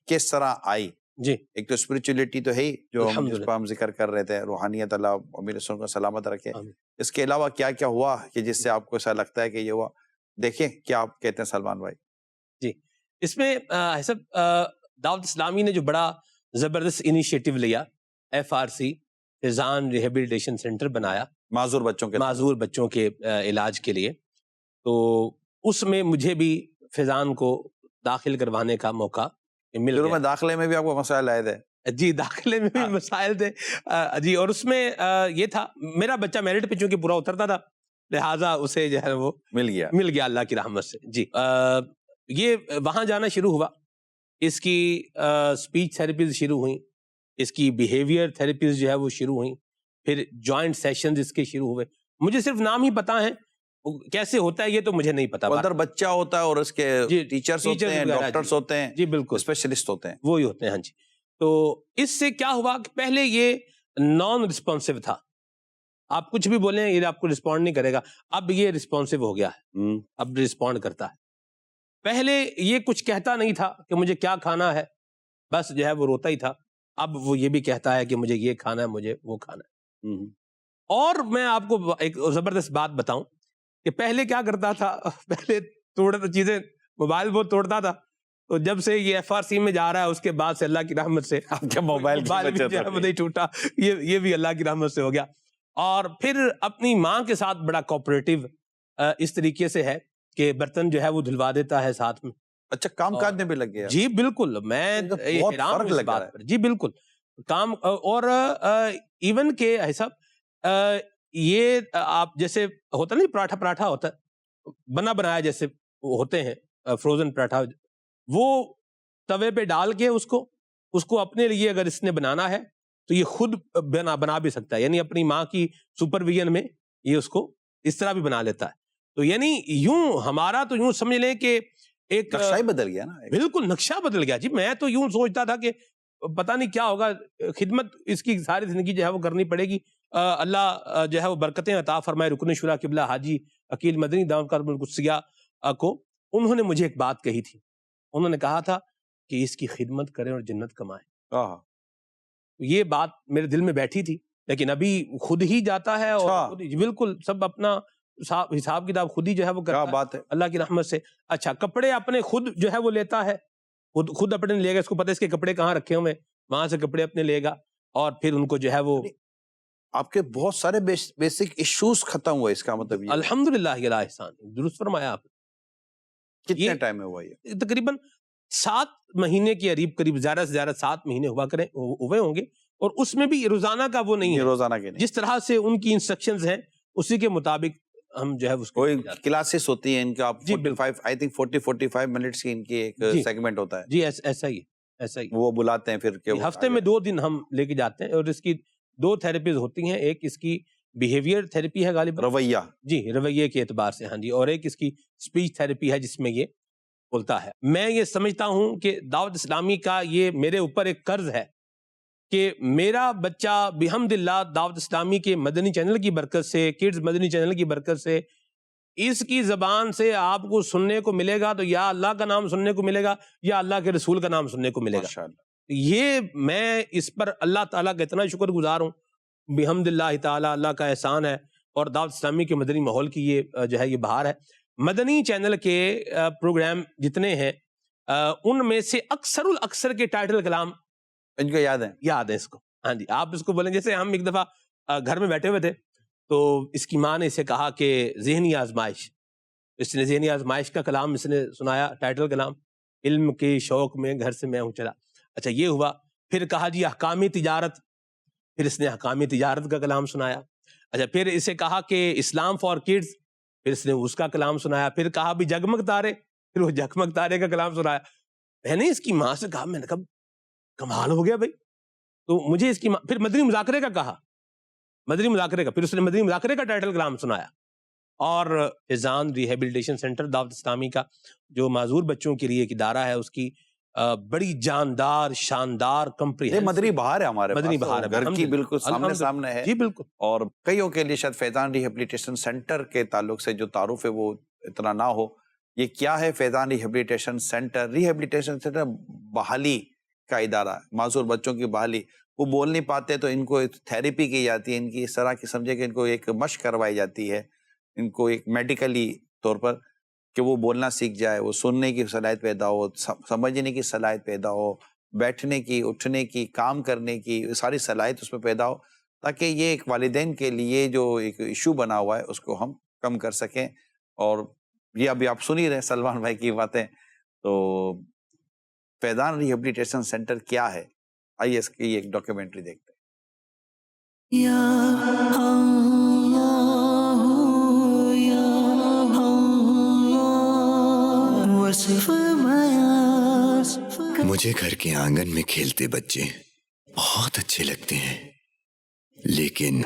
کس طرح آئی. جی، ایک تو اسپرچولیٹی تو ہے ہی جو الحمدللہ. جس پر ہم ذکر کر رہے تھے، روحانیت، اللہ امیر سنت کو سلامت رکھے. آمین. اس کے علاوہ کیا کیا ہوا کہ جس سے آپ کو ایسا لگتا ہے کہ یہ ہوا؟ دیکھیں کیا آپ کہتے ہیں سلمان بھائی. جی، اس میں دعوت اسلامی نے جو بڑا زبردست انیشیٹو لیا، FRC فیضان ریہیبلیٹیشن سینٹر بنایا معذور بچوں کے علاج کے لیے، تو اس میں مجھے بھی فیضان کو داخل کروانے کا موقع مل شروع گیا. میں داخلے میں بھی آپ کو مسائل آئے تھے؟ جی، داخلے میں بھی مسائل تھے جی، اور اس میں یہ تھا میرا بچہ میرٹ پہ چونکہ پورا اترتا تھا لہٰذا اسے جو ہے وہ مل گیا اللہ کی رحمت سے. جی، یہ وہاں جانا شروع ہوا، اس کی اسپیچ تھراپیز شروع ہوئیں، اس کی بیہیویئر تھراپیز جو ہے وہ شروع ہوئیں، پھر جوائنٹ سیشنز اس کے شروع ہوئے. مجھے صرف نام ہی پتا ہے، کیسے ہوتا ہے یہ تو مجھے نہیں پتا. اندر بچہ ہوتا ہے اور اس کے ٹیچرز ہوتے ہیں، ڈاکٹرز ہوتے ہیں. جی بالکل، اسپیشلسٹ ہوتے ہیں، وہی ہوتے ہیں. ہاں جی، تو اس سے کیا ہوا کہ پہلے یہ نان رسپانسو تھا، آپ کچھ بھی بولیں یہ آپ کو رسپونڈ نہیں کرے گا. اب یہ رسپانسو ہو گیا ہے، اب رسپونڈ کرتا ہے. پہلے یہ کچھ کہتا نہیں تھا کہ مجھے کیا کھانا ہے، بس جو ہے وہ روتا ہی تھا. اب وہ یہ بھی کہتا ہے کہ مجھے یہ کھانا ہے، مجھے وہ کھانا ہے. اور میں آپ کو ایک زبردست بات بتاؤں کہ پہلے کیا کرتا تھا، پہلے توڑتا چیزیں، موبائل بہت توڑتا تھا. تو جب سے یہ FRC میں جا رہا ہے اس کے بعد سے اللہ کی رحمت سے موبائل نہیں ٹوٹا، یہ بھی اللہ کی رحمت سے ہو گیا. اور پھر اپنی ماں کے ساتھ بڑا کوآپریٹو اس طریقے سے ہے کہ برتن جو ہے وہ دھلوا دیتا ہے ساتھ میں. اچھا، کام کاج میں بھی لگ گیا؟ جی بالکل، میں حیران ہوں اس بات پر. جی بالکل، کام. اور ایون کہ صاحب یہ آپ جیسے ہوتا نہیں پراٹھا ہوتا ہے بنایا جیسے ہوتے ہیں فروزن پراٹھا، وہ توے پہ ڈال کے اس کو اپنے لیے اگر اس نے بنانا ہے تو یہ خود بنا بھی سکتا ہے. یعنی اپنی ماں کی سپرویژن میں یہ اس کو اس طرح بھی بنا لیتا ہے. تو یعنی یوں ہمارا تو یوں سمجھ لیں کہ ایک نقشہ ہی بدل گیا نا. بالکل نقشہ بدل گیا. جی میں تو یوں سوچتا تھا کہ پتہ نہیں کیا ہوگا، خدمت اس کی ساری زندگی جو ہے وہ کرنی پڑے گی اللہ جو ہے وہ برکتیں عطا فرمائے رکن شورا قبلہ حاجی عقیل مدنی دامت قدرت القدسیہ کو. انہوں نے مجھے ایک بات کہی تھی. انہوں نے کہا تھا کہ اس کی خدمت کریں اور جنت کمائیں. یہ بات میرے دل میں بیٹھی تھی، لیکن ابھی خود ہی جاتا ہے اور خود ہی بالکل سب اپنا حساب کتاب خود ہی جو ہے وہ کرتا ہے. بات ہے اللہ کی رحمت سے. اچھا، کپڑے اپنے خود جو ہے وہ لیتا ہے، خود اپنے لے گا. اس کو پتہ ہے اس کے کپڑے کہاں رکھے ہوئے، وہاں سے کپڑے اپنے لے گا اور پھر ان کو جو ہے وہ آپ کے بہت سارے بیسک ایشوز ختم ہوئے. اس کا مطلب یہ الحمدللہ یہ احسان. درست فرمایا آپ. کتنے ٹائم میں ہوا یہ؟ تقریباً 7 مہینے کے قریب، زیادہ سے زیادہ 7 مہینے ہوئے ہوں گے. اور اس میں بھی روزانہ کا وہ نہیں ہے، روزانہ کے نہیں. جس طرح سے ان کی انسٹرکشنز ہیں اسی کے مطابق ہم جو ہے اس کو کلاسز ہوتی ہیں ان کا. 45 منٹس کی ان کی ایک سیگمنٹ ہوتا ہے. جی ایسا ہی وہ بلاتے ہیں پھر کہ ہفتے میں 2 دن ہم لے کے جاتے ہیں. اور اس کی 2 تھراپیز ہوتی ہیں. ایک اس کی بیہیویئر تھراپی ہے غالباً، رویہ، جی رویے کے اعتبار سے، ہاں جی. اور ایک اس کی اسپیچ تھراپی ہے جس میں یہ بولتا ہے. میں یہ سمجھتا ہوں کہ دعوت اسلامی کا یہ میرے اوپر ایک قرض ہے کہ میرا بچہ بحمدللہ دعوت اسلامی کے مدنی چینل کی برکت سے، کڈز مدنی چینل کی برکت سے، اس کی زبان سے آپ کو سننے کو ملے گا تو یا اللہ کا نام سننے کو ملے گا یا اللہ کے رسول کا نام سننے کو ملے گا. یہ میں اس پر اللہ تعالیٰ کا اتنا شکر گزار ہوں بحمدللہ تعالیٰ. اللہ کا احسان ہے. اور دعوت اسلامی کے مدنی ماحول کی یہ جو ہے یہ بہار ہے. مدنی چینل کے پروگرام جتنے ہیں ان میں سے اکثر کے ٹائٹل کلام ان کو یاد ہے اس کو. ہاں جی، آپ اس کو بولیں. جیسے ہم ایک دفعہ گھر میں بیٹھے ہوئے تھے تو اس کی ماں نے اسے کہا کہ ذہنی آزمائش. اس نے ذہنی آزمائش کا کلام اس نے سنایا، ٹائٹل کلام، علم کے شوق میں گھر سے میں ہوں چلا. اچھا یہ ہوا. پھر کہا جی احکامی تجارت، پھر اس نے احکامی تجارت کا کلام سنایا. اچھا پھر اسے کہا کہ اسلام فار کڈز، پھر اس نے اس کا کلام سنایا. پھر کہا بھی جگمگ تارے، پھر وہ جگمگ تارے کا کلام سنایا. میں نے اس کی ماں سے کہا، میں نے کہا کمال ہو گیا بھائی. تو مجھے اس کی ماں پھر مدنی مذاکرے کا کہا، مدنی مذاکرے کا، پھر اس نے مدنی مذاکرے کا ٹائٹل کلام سنایا. اور فیضان ریہیبلیٹیشن سینٹر دعوت اسلامی کا جو معذور بچوں کے لیے ایک ادارہ ہے، اس کی بڑی جاندار شاندار کمپریہنسو مدنی بہار ہے ہمارے مدنی بہار ہے گھر کی بالکل سامنے ہے. جی بالکل. اور کئیوں کے لیے شاید فیضان ریہیبلیٹیشن سینٹر کے تعلق سے جو تعارف ہے وہ اتنا نہ ہو. یہ کیا ہے فیضان ریہیبلیٹیشن سینٹر؟ ریہیبلیٹیشن سینٹر بحالی کا ادارہ، معذور بچوں کی بحالی. وہ بول نہیں پاتے تو ان کو تھیراپی کی جاتی ہے، ان کی اس طرح کی سمجھے کہ ان کو ایک مشق کروائی جاتی ہے، ان کو ایک میڈیکلی طور پر کہ وہ بولنا سیکھ جائے، وہ سننے کی صلاحیت پیدا ہو، سمجھنے کی صلاحیت پیدا ہو، بیٹھنے کی، اٹھنے کی، کام کرنے کی ساری صلاحیت اس میں پیدا ہو، تاکہ یہ ایک والدین کے لیے جو ایک ایشو بنا ہوا ہے اس کو ہم کم کر سکیں. اور یہ ابھی آپ سن ہی رہے سلمان بھائی کی باتیں. تو فیضان ریہیبلیٹیشن سینٹر کیا ہے، آئیے اس کی ایک ڈاکیومنٹری دیکھتے ہیں. مجھے گھر کے آنگن میں کھیلتے بچے بہت اچھے لگتے ہیں، لیکن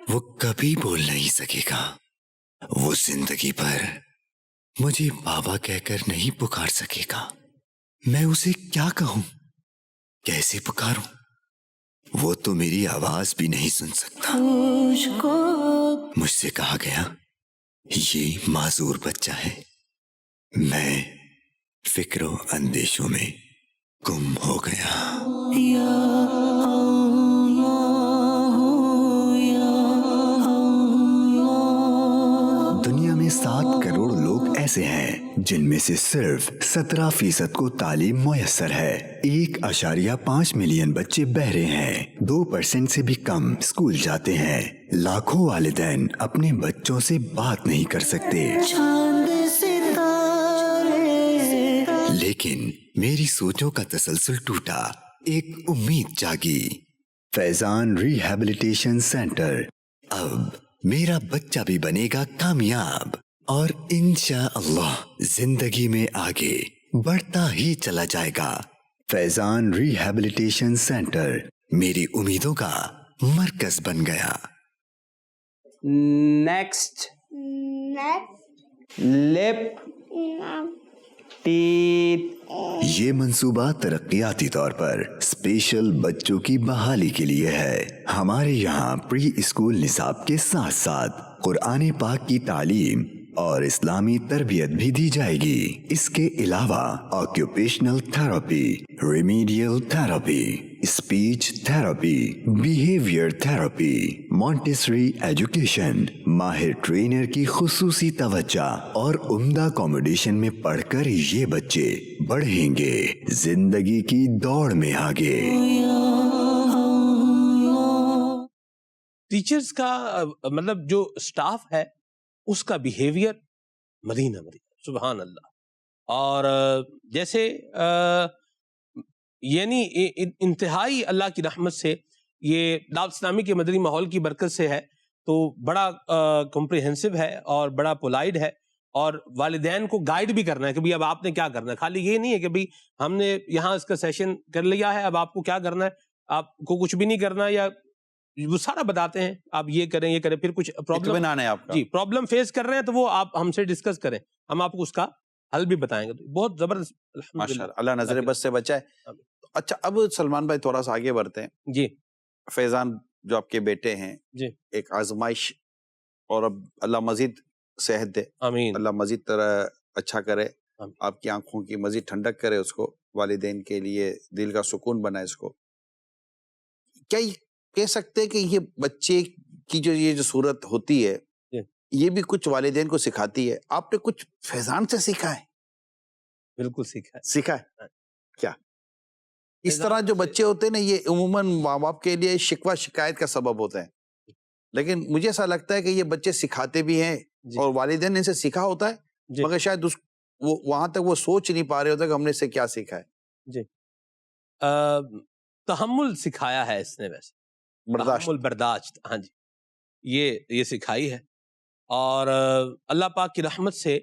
وہ کبھی بول نہیں سکے گا. وہ زندگی بھر مجھے بابا کہہ کر نہیں پکار سکے گا. میں اسے کیا کہوں، کیسے پکاروں؟ وہ تو میری آواز بھی نہیں سن سکتا. مجھ سے کہا گیا یہ معذور بچہ ہے. میں فکر و اندیشوں میں گم ہو گیا. دنیا میں 7 کروڑ لوگ ایسے ہیں جن میں سے صرف 17% کو تعلیم میسر ہے. 1.5 ملین بچے بہرے ہیں. 2% سے بھی کم اسکول جاتے ہیں. لاکھوں والدین اپنے بچوں سے بات نہیں کر سکتے. لیکن میری سوچوں کا تسلسل ٹوٹا، ایک امید جاگی. فیضان ریہیبلیٹیشن سینٹر. اب میرا بچہ بھی بنے گا کامیاب اور انشاءاللہ زندگی میں آگے بڑھتا ہی چلا جائے گا. فیضان ریہیبلیٹیشن سینٹر میری امیدوں کا مرکز بن گیا. نیکسٹ لپ یہ منصوبہ ترقیاتی طور پر اسپیشل بچوں کی بحالی کے لیے ہے۔ ہمارے یہاں پری اسکول نصاب کے ساتھ ساتھ قرآن پاک کی تعلیم اور اسلامی تربیت بھی دی جائے گی۔ اس کے علاوہ occupational therapy, remedial therapy, speech therapy, behaviour therapy, Montessori education, ماہر ٹرینر کی خصوصی توجہ اور عمدہ اکوموڈیشن میں پڑھ کر یہ بچے بڑھیں گے زندگی کی دوڑ میں آگے۔ ٹیچرز کا مطلب جو سٹاف ہے اس کا بیہیویئر مدینہ سبحان اللہ۔ اور جیسے یعنی انتہائی اللہ کی رحمت سے یہ دعوت اسلامی کے مدنی ماحول کی برکت سے ہے، تو بڑا کمپریہنسو ہے اور بڑا پولائٹ ہے، اور والدین کو گائیڈ بھی کرنا ہے کہ اب آپ نے کیا کرنا ہے۔ خالی یہ نہیں ہے کہ ہم نے یہاں اس کا سیشن کر لیا ہے، اب آپ کو کیا کرنا ہے، آپ کو کچھ بھی نہیں کرنا، یا وہ سارا بتاتے ہیں آپ یہ کریں یہ کریں، پھر کچھ پرابلم آنا ہے آپ کا، جی پرابلم فیس کر رہے ہیں تو وہ آپ ہم سے ڈسکس کریں، ہم آپ کو اس کا حل بھی بتائیں گے۔ بہت زبردست ماشاءاللہ، اللہ نظر بد سے بچائے۔ اچھا، اب سلمان بھائی تھوڑا سا آگے بڑھتے ہیں۔ جی فیضان جو آپ کے بیٹے ہیں، جی ایک آزمائش، اور اب اللہ مزید صحت دے، آمین، اللہ مزید طرح اچھا کرے، آمین۔ آپ کی آنکھوں کی مزید ٹھنڈک کرے اس کو، والدین کے لیے دل کا سکون بنائے اس کو۔ کیا یہ کہہ سکتے کہ یہ بچے کی یہ جو صورت ہوتی ہے یہ بھی کچھ والدین کو سکھاتی ہے؟ آپ نے کچھ فیضان سے سیکھا ہے؟ بالکل سیکھا ہے کیا؟ اس طرح جو بچے ہوتے ہیں نا، یہ عموماً ماں باپ کے لیے شکوہ شکایت کا سبب ہوتے ہیں، لیکن مجھے ایسا لگتا ہے کہ یہ بچے سکھاتے بھی ہیں، اور والدین نے اسے سیکھا ہوتا ہے، مگر شاید وہاں تک وہ سوچ نہیں پا رہے ہوتے کہ ہم نے اسے کیا سیکھا ہے۔ جی تحمل سکھایا ہے اس نے، ویسے تحمل، برداشت، ہاں جی، یہ سکھائی ہے۔ اور اللہ پاک کی رحمت سے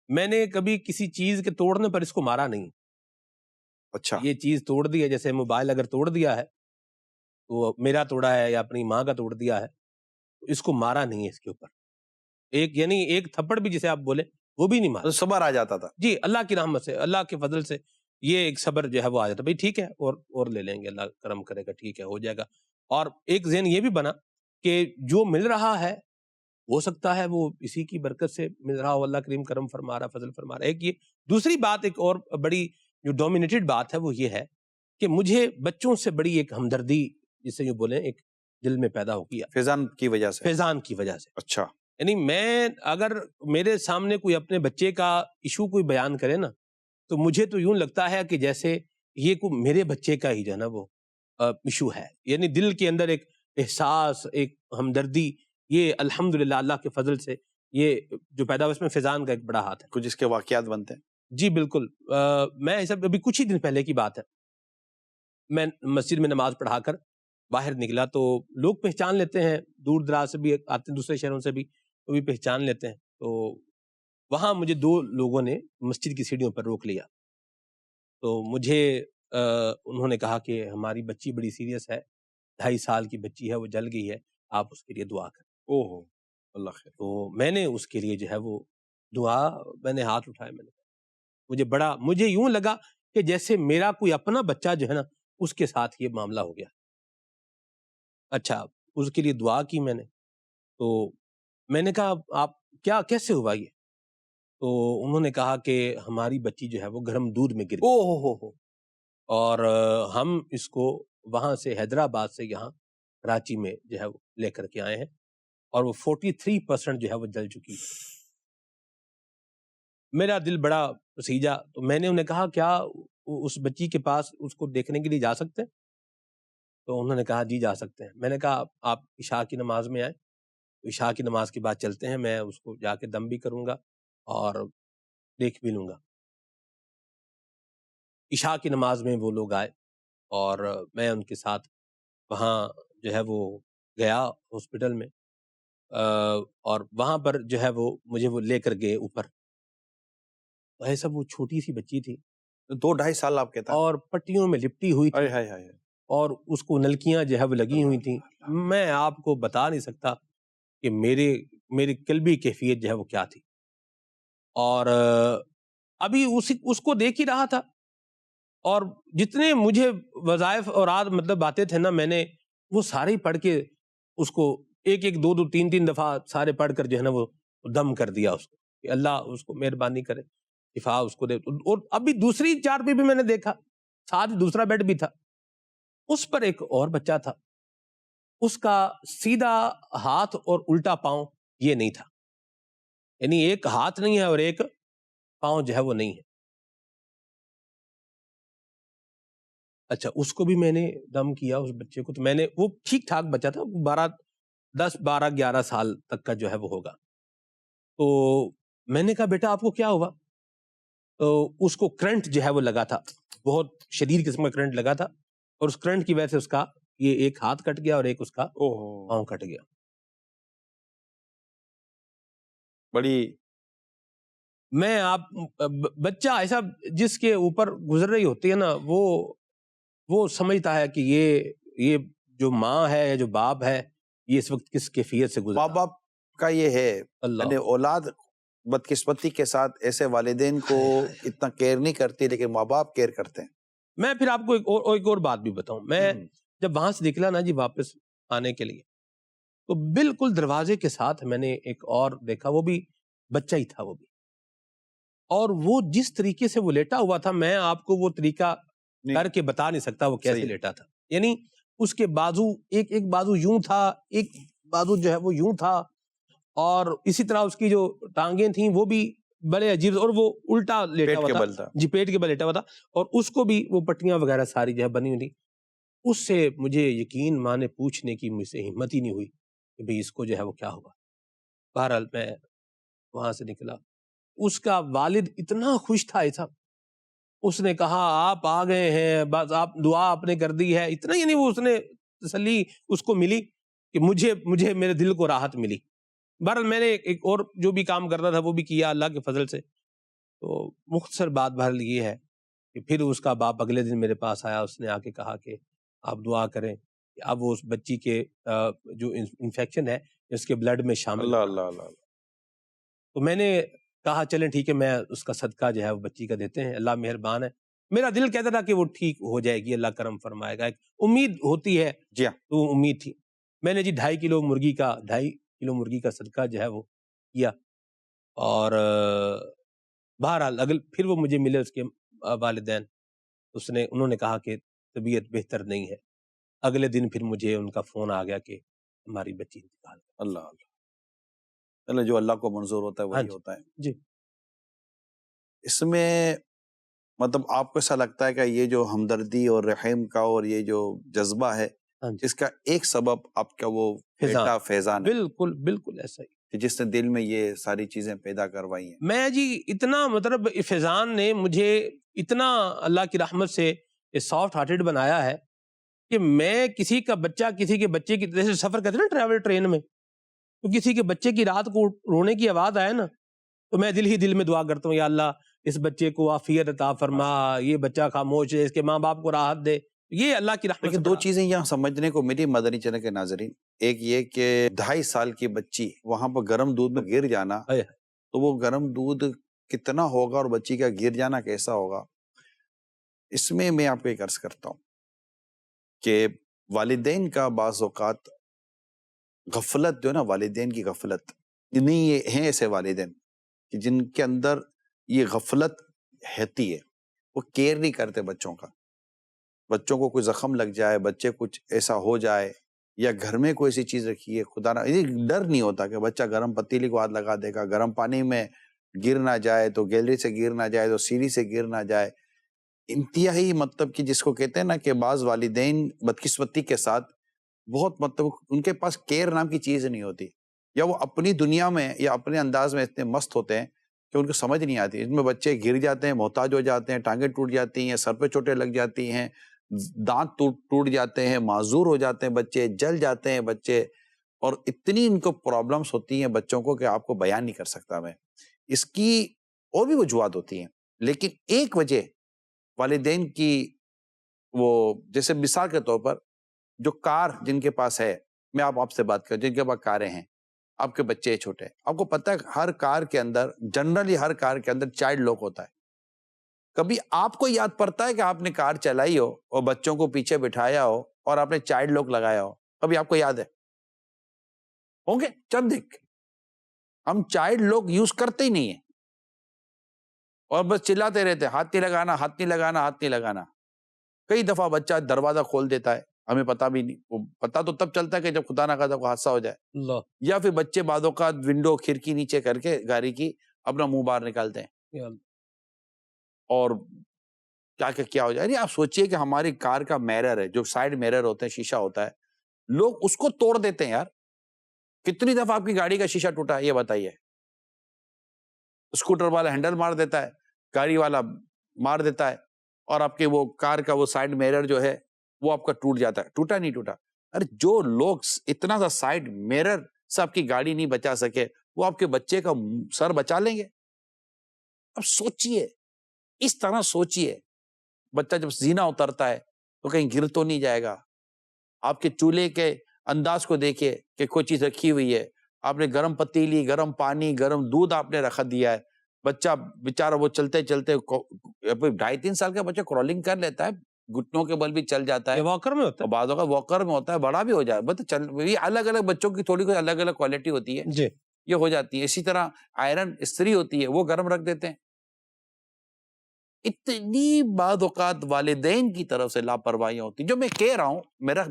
میں نے کبھی کسی چیز کے توڑنے پر اس کو مارا نہیں۔ اچھا، یہ چیز توڑ دی ہے، جیسے موبائل اگر توڑ دیا ہے تو میرا توڑا ہے یا اپنی ماں کا توڑ دیا ہے، اس کو مارا نہیں ہے اس کے اوپر، یعنی ایک تھپڑ بھی جسے آپ بولے وہ بھی نہیں مارا، صبر آ جاتا تھا۔ جی اللہ کی رحمت سے، اللہ کے فضل سے یہ ایک صبر جو ہے وہ آ جاتا، بھائی ٹھیک ہے اور لے لیں گے، اللہ کرم کرے گا، ٹھیک ہے ہو جائے گا۔ اور ایک ذہن یہ بھی بنا کہ جو مل رہا ہے ہو سکتا ہے وہ اسی کی برکت سے مل رہا ہو، اللہ کریم کرم فرما رہا، فضل فرما رہا۔ ایک یہ دوسری بات، ایک اور بڑی جو ڈومینیٹڈ بات ہے وہ یہ ہے کہ مجھے بچوں سے بڑی ایک ہمدردی، جسے یوں بولیں، ایک دل میں پیدا ہو گیا فیضان کی وجہ سے۔ فیضان کی وجہ سے۔ اچھا، یعنی میں اگر میرے سامنے کوئی اپنے بچے کا ایشو کوئی بیان کرے نا، تو مجھے تو یوں لگتا ہے کہ جیسے یہ کوئی میرے بچے کا ہی جو ہے نا وہ ایشو ہے، یعنی دل کے اندر ایک احساس، ایک ہمدردی، یہ الحمدللہ اللہ کے فضل سے یہ جو پیدا ہوا، اس میں فیضان کا ایک بڑا ہاتھ ہے۔ کچھ اس کے واقعات بنتے ہیں؟ جی بالکل، میں ابھی کچھ ہی دن پہلے کی بات ہے، میں مسجد میں نماز پڑھا کر باہر نکلا تو لوگ پہچان لیتے ہیں، دور دراز سے بھی آتے ہیں، دوسرے شہروں سے بھی، وہ بھی پہچان لیتے ہیں۔ تو وہاں مجھے دو لوگوں نے مسجد کی سیڑھیوں پر روک لیا، تو مجھے انہوں نے کہا کہ ہماری بچی بڑی سیریس ہے، 2.5 سال کی بچی ہے، وہ جل گئی ہے، آپ اس کے لیے دعا کریں۔ اوہ اللہ خیر۔ تو میں نے اس کے لیے جو ہے وہ دعا، میں نے ہاتھ اٹھائے، میں نے مجھے یوں لگا کہ جیسے میرا کوئی اپنا بچہ جو ہے نا اس کے ساتھ یہ معاملہ ہو گیا۔ اچھا، اس کے لیے دعا کی میں نے، تو میں نے کہا آپ کیسے ہوا یہ؟ تو انہوں نے کہا کہ ہماری بچی جو ہے وہ گرم دودھ میں گر گئی، اور ہم اس کو وہاں سے حیدرآباد سے یہاں کراچی میں جو ہے وہ لے کر کے آئے ہیں، اور وہ 43% جو ہے وہ جل چکی ہے۔ میرا دل بڑا پسیجا، تو میں نے انہیں کہا کیا اس بچی کے پاس اس کو دیکھنے کے لیے جا سکتے ہیں؟ تو انہوں نے کہا جی جا سکتے ہیں۔ میں نے کہا آپ عشاء کی نماز میں آئیں، عشاء کی نماز کے بعد چلتے ہیں، میں اس کو جا کے دم بھی کروں گا اور دیکھ بھی لوں گا۔ عشاء کی نماز میں وہ لوگ آئے اور میں ان کے ساتھ وہاں جو ہے وہ گیا ہاسپٹل میں، اور وہاں پر جو ہے وہ مجھے وہ لے کر گئے اوپر۔ ایسا وہ چھوٹی سی بچی تھی، 2-2.5 سال آپ کے تھا، اور پٹیوں میں لپٹی ہوئی تھی، اور اس کو نلکیاں جو ہے وہ لگی ہوئی تھیں۔ میں آپ کو بتا نہیں سکتا کہ میری قلبی کیفیت جو ہے وہ کیا تھی۔ اور ابھی اس کو دیکھ ہی رہا تھا، اور جتنے مجھے وظائف اور مطلب باتیں تھے نا، میں نے وہ سارے ہی پڑھ کے اس کو ایک ایک دو دو تین تین دفعہ سارے پڑھ کر جو ہے نا وہ دم کر دیا اس کو، کہ اللہ اس کو مہربانی کرے، شفا اس کو دے۔ اور ابھی دوسری چار پہ بھی میں نے دیکھا، ساتھ دوسرا بیڈ بھی تھا، اس پر ایک اور بچہ تھا، اس کا سیدھا ہاتھ اور الٹا پاؤں یہ نہیں تھا، یعنی ایک ہاتھ نہیں ہے اور ایک پاؤں جو ہے وہ نہیں ہے۔ اچھا، اس کو بھی میں نے دم کیا اس بچے کو، تو میں نے، وہ ٹھیک ٹھاک بچہ تھا، 11 سال تک کا جو ہے وہ ہوگا۔ تو میں نے کہا بیٹا آپ کو کیا ہوا؟ تو اس کو کرنٹ جو ہے وہ لگا تھا، بہت شدید قسم کا کرنٹ لگا تھا، اور اس کرنٹ کی وجہ سے اس کا یہ ایک ہاتھ کٹ گیا اور ایک اس کا پاؤں کٹ گیا۔ بڑی میں بچہ ایسا جس کے اوپر گزر رہی ہوتی ہے نا، وہ سمجھتا ہے کہ یہ جو ماں ہے یا جو باپ ہے، یہ اس وقت کس کیفیت سے گزر ماں باپ کا یہ ہے، اللہ یعنی اولاد بدقسمتی کے ساتھ ایسے والدین کو اتنا کیئر نہیں کرتی، لیکن ماں باپ کیئر کرتے ہیں۔ میں پھر آپ کو ایک اور بات بھی بتاؤں، میں جب وہاں سے نکلا نا جی واپس آنے کے لیے، تو بالکل دروازے کے ساتھ میں نے ایک اور دیکھا، وہ بھی بچہ ہی تھا وہ بھی، اور وہ جس طریقے سے وہ لیٹا ہوا تھا، میں آپ کو وہ طریقہ کر کے بتا نہیں سکتا وہ کیسے لیٹا تھا، یعنی اس کے بازو ایک بازو یوں تھا، ایک بازو جو ہے وہ یوں تھا، اور اسی طرح اس کی جو ٹانگیں تھیں وہ بھی بڑے عجیب، اور وہ الٹا لیٹا ہوا تھا، جی پیٹ کے بل لیٹا ہوا تھا، اور اس کو بھی وہ پٹیاں وغیرہ ساری جو ہے بنی ہوئی تھی۔ اس سے مجھے یقین مانے پوچھنے کی مجھ سے ہمت ہی نہیں ہوئی کہ بھئی اس کو جو ہے وہ کیا ہوا۔ بہرحال میں وہاں سے نکلا، اس کا والد اتنا خوش تھا ایسا، اس نے کہا آپ آ گئے ہیں، بس آپ دعا آپ نے کر دی ہے، اتنا، یعنی وہ اس نے تسلی اس کو ملی کہ مجھے میرے دل کو راحت ملی۔ بہرحال میں نے ایک اور جو بھی کام کرتا تھا وہ بھی کیا اللہ کے فضل سے۔ تو مختصر بات بہرحال یہ ہے کہ پھر اس کا باپ اگلے دن میرے پاس آیا، اس نے آ کے کہا کہ آپ دعا کریں کہ اب وہ اس بچی کے جو انفیکشن ہے اس کے بلڈ میں شامل۔ اللہ اللہ اللہ۔ تو میں نے کہا چلیں ٹھیک ہے، میں اس کا صدقہ جو ہے وہ بچی کا دیتے ہیں، اللہ مہربان ہے۔ میرا دل کہتا تھا کہ وہ ٹھیک ہو جائے گی، اللہ کرم فرمائے گا، ایک امید ہوتی ہے، جی ہاں، تو وہ امید تھی۔ میں نے جی 2.5 کلو مرغی کا صدقہ جو ہے وہ کیا، اور بہرحال پھر وہ مجھے ملے اس کے والدین، انہوں نے کہا کہ طبیعت بہتر نہیں ہے۔ اگلے دن پھر مجھے ان کا فون آ گیا کہ ہماری بچی انتقال۔ اللہ اللہ، چلو جو اللہ کو منظور ہوتا ہے وہی ہوتا ہے۔ جی، اس میں مطلب آپ کو ایسا لگتا ہے کہ یہ جو ہمدردی اور رحم کا اور یہ جو جذبہ ہے، اس کا ایک سبب آپ کا وہ بیٹا فیضان ہے؟ بالکل بالکل ایسا ہی، جس نے دل میں یہ ساری چیزیں پیدا کروائی ہیں۔ میں جی اتنا مطلب فیضان نے مجھے اتنا اللہ کی رحمت سے سافٹ ہارٹڈ بنایا ہے کہ میں کسی کا بچہ، کسی کے بچے کی، جیسے سفر کرتے ہیں نا ٹریول ٹرین میں، تو کسی کے بچے کی رات کو رونے کی آواز آئے نا، تو میں دل میں دعا کرتا ہوں، یا اللہ اس بچے کو عافیت عطا فرما، یہ بچہ خاموش ہے، اس کے ماں باپ کو راحت دے، یہ اللہ کی رحمت۔ لیکن 2 چیزیں یہاں سمجھنے کو میری مدنی چینل کے ناظرین، ایک یہ کہ 2.5 سال کی بچی وہاں پر گرم دودھ میں گر جانا، تو وہ گرم دودھ کتنا ہوگا اور بچی کا گر جانا کیسا ہوگا، اس میں آپ کو ایک عرض کرتا ہوں کہ والدین کا بعض اوقات غفلت جو ہے نا، والدین کی غفلت، نہیں، یہ ہیں ایسے والدین کہ جن کے اندر یہ غفلت رہتی ہے، وہ کیئر نہیں کرتے بچوں کا، بچوں کو کوئی زخم لگ جائے، بچے کچھ ایسا ہو جائے، یا گھر میں کوئی ایسی چیز رکھی ہے، خدا نہ، یہ ڈر نہیں ہوتا کہ بچہ گرم پتیلی کو ہاتھ لگا دے گا، گرم پانی میں گر نہ جائے تو گیلری سے گر نہ جائے تو سیڑھی سے گر نہ جائے۔ انتہائی مطلب کہ جس کو کہتے ہیں نا کہ بعض والدین بدقسمتی کے ساتھ بہت مطلب ان کے پاس کیئر نام کی چیز نہیں ہوتی، یا وہ اپنی دنیا میں یا اپنے انداز میں اتنے مست ہوتے ہیں کہ ان کو سمجھ نہیں آتی۔ ان میں بچے گر جاتے ہیں، محتاج ہو جاتے ہیں، ٹانگیں ٹوٹ جاتی ہیں، سر پہ چوٹیں لگ جاتی ہیں، دانت ٹوٹ جاتے ہیں، معذور ہو جاتے ہیں بچے، جل جاتے ہیں بچے، اور اتنی ان کو پرابلمس ہوتی ہیں بچوں کو کہ آپ کو بیان نہیں کر سکتا میں۔ اس کی اور بھی وجوہات ہوتی ہیں، لیکن ایک وجہ والدین کی، وہ جیسے مثال کے طور پر جو کار جن کے پاس ہے، میں آپ سے بات کروں، جن کے پاس کاریں ہیں، آپ کے بچے چھوٹے، آپ کو پتہ ہے ہر کار کے اندر، جنرلی ہر کار کے اندر چائلڈ لاک ہوتا ہے، کبھی آپ کو یاد پڑتا ہے کہ آپ نے کار چلائی ہو اور بچوں کو پیچھے بٹھایا ہو اور آپ نے چائلڈ لاک لگایا ہو؟ کبھی آپ کو یاد ہے؟ ہوں گے چند ایک. ہم چائلڈ لاک یوز کرتے ہی نہیں ہیں اور بس چلاتے رہتے ہیں ہاتھ نہیں لگانا، ہاتھ نہیں لگانا، ہاتھ نہیں لگانا. کئی دفعہ بچہ دروازہ کھول دیتا ہے، ہمیں پتا بھی نہیں. وہ پتا تو تب چلتا ہے کہ جب خدا نہ خواستہ کوئی حادثہ ہو جائے. اللہ. یا پھر بچے بعض اوقات ونڈو کھڑکی نیچے کر کے گاڑی کی اپنا منہ باہر نکالتے ہیں یا اللہ. اور کیا ہو جائے. نہیں آپ سوچئے کہ ہماری کار کا میرر ہے، جو سائیڈ میرر ہوتے ہیں، شیشہ ہوتا ہے، لوگ اس کو توڑ دیتے ہیں. یار کتنی دفعہ آپ کی گاڑی کا شیشہ ٹوٹا ہے یہ بتائیے؟ اسکوٹر والا ہینڈل مار دیتا ہے، گاڑی والا مار دیتا ہے اور آپ کے وہ کار کا وہ سائیڈ میرر جو ہے وہ آپ کا ٹوٹ جاتا ہے. ٹوٹا نہیں ٹوٹا. ارے جو لوگ اتنا سا سائیڈ میرر سے آپ کی گاڑی نہیں بچا سکے وہ آپ کے بچے کا سر بچا لیں گے؟ اب سوچئے، اس طرح سوچئے. بچہ جب زینہ اترتا ہے تو کہیں گر تو نہیں جائے گا. آپ کے چولہے کے انداز کو دیکھیے کہ کوئی چیز رکھی ہوئی ہے، آپ نے گرم پتیلی، گرم پانی، گرم دودھ آپ نے رکھ دیا ہے. بچہ بیچارہ وہ چلتے چلتے 2.5-3 سال کا بچہ کرالنگ کر لیتا ہے، گھٹنوں کے بل بھی چل جاتا ہے. یہ واکر میں ہوتا اور بعض اوقات واکر میں ہوتا ہے، بڑا بھی ہو جائے. یہ الگ الگ بچوں کی تھوڑی کوئی الگ الگ کوالٹی ہوتی ہے، ہے جی. یہ ہو جاتی ہے. اسی طرح آئرن استری ہوتی ہے، وہ گرم رکھ دیتے ہیں. اتنی بعض اوقات والدین کی طرف سے لاپرواہیاں ہوتی. جو میں کہہ رہا ہوں،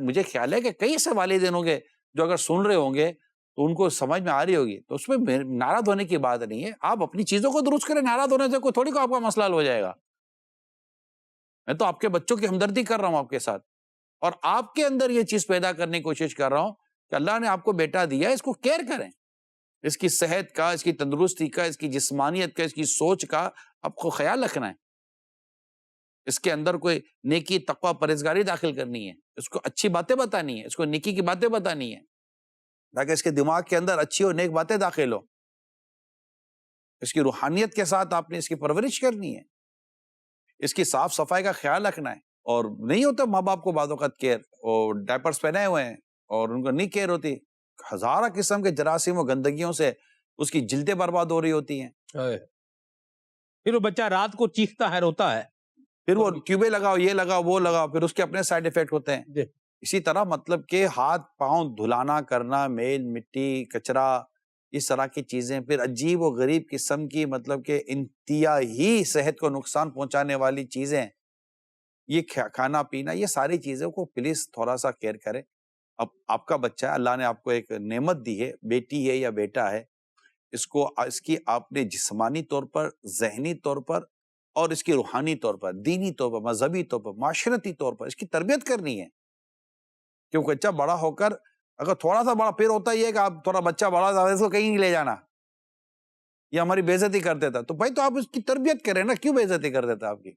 مجھے خیال ہے کہ کئی ایسے والدین ہوں گے جو اگر سن رہے ہوں گے تو ان کو سمجھ میں آ رہی ہوگی. تو اس میں ناراض ہونے کی بات نہیں ہے. آپ اپنی چیزوں کو درست کریں، ناراض ہونے سے کوئی تھوڑی کو آپ کا مسئلہ حل ہو جائے گا. میں تو آپ کے بچوں کی ہمدردی کر رہا ہوں آپ کے ساتھ، اور آپ کے اندر یہ چیز پیدا کرنے کی کوشش کر رہا ہوں کہ اللہ نے آپ کو بیٹا دیا ہے، اس کو کیئر کریں. اس کی صحت کا، اس کی تندرستی کا، اس کی جسمانیت کا، اس کی سوچ کا آپ کو خیال رکھنا ہے. اس کے اندر کوئی نیکی، تقوی، پرہیزگاری داخل کرنی ہے. اس کو اچھی باتیں بتانی ہے، اس کو نیکی کی باتیں بتانی ہے تاکہ اس کے دماغ کے اندر اچھی اور نیک باتیں داخل ہو. اس کی روحانیت کے ساتھ آپ نے اس کی پرورش کرنی ہے، اس کی صاف صفائی کا خیال رکھنا ہے. اور نہیں ہوتا ماں باپ کو بعض اوقات کیئر، اور ڈائپرز پہنے ہوئے ہیں اور ان کو نہیں کیئر ہوتی. ہزارہ قسم کے جراثیم و گندگیوں سے اس کی جلدیں برباد ہو رہی ہوتی ہیں. پھر وہ بچہ رات کو چیختا ہے، روتا ہے. پھر وہ ٹیوبیں لگاؤ، یہ لگاؤ، وہ لگاؤ، پھر اس کے اپنے سائیڈ ایفیکٹ ہوتے ہیں. جی. اسی طرح مطلب کہ ہاتھ پاؤں دھلانا کرنا، میل مٹی کچرا، اس طرح کی چیزیں، پھر عجیب و غریب قسم کی مطلب کہ انتہائی صحت کو نقصان پہنچانے والی چیزیں، یہ کھانا پینا، یہ ساری چیزوں کو پلیز تھوڑا سا کیئر کریں. اب آپ کا بچہ ہے، اللہ نے آپ کو ایک نعمت دی ہے، بیٹی ہے یا بیٹا ہے، اس کی آپ نے جسمانی طور پر، ذہنی طور پر اور اس کی روحانی طور پر، دینی طور پر، مذہبی طور پر، معاشرتی طور پر اس کی تربیت کرنی ہے. کیونکہ بچہ بڑا ہو کر اگر تھوڑا سا بڑا، پھر ہوتا ہی ہے کہ آپ تھوڑا بچہ بڑا زیادہ اس کو کہیں نہیں لے جانا، یہ ہماری بے عزتی کر دیتا. تو بھائی تو آپ اس کی تربیت کریں نا، کیوں بے عزتی کر دیتا آپ کی؟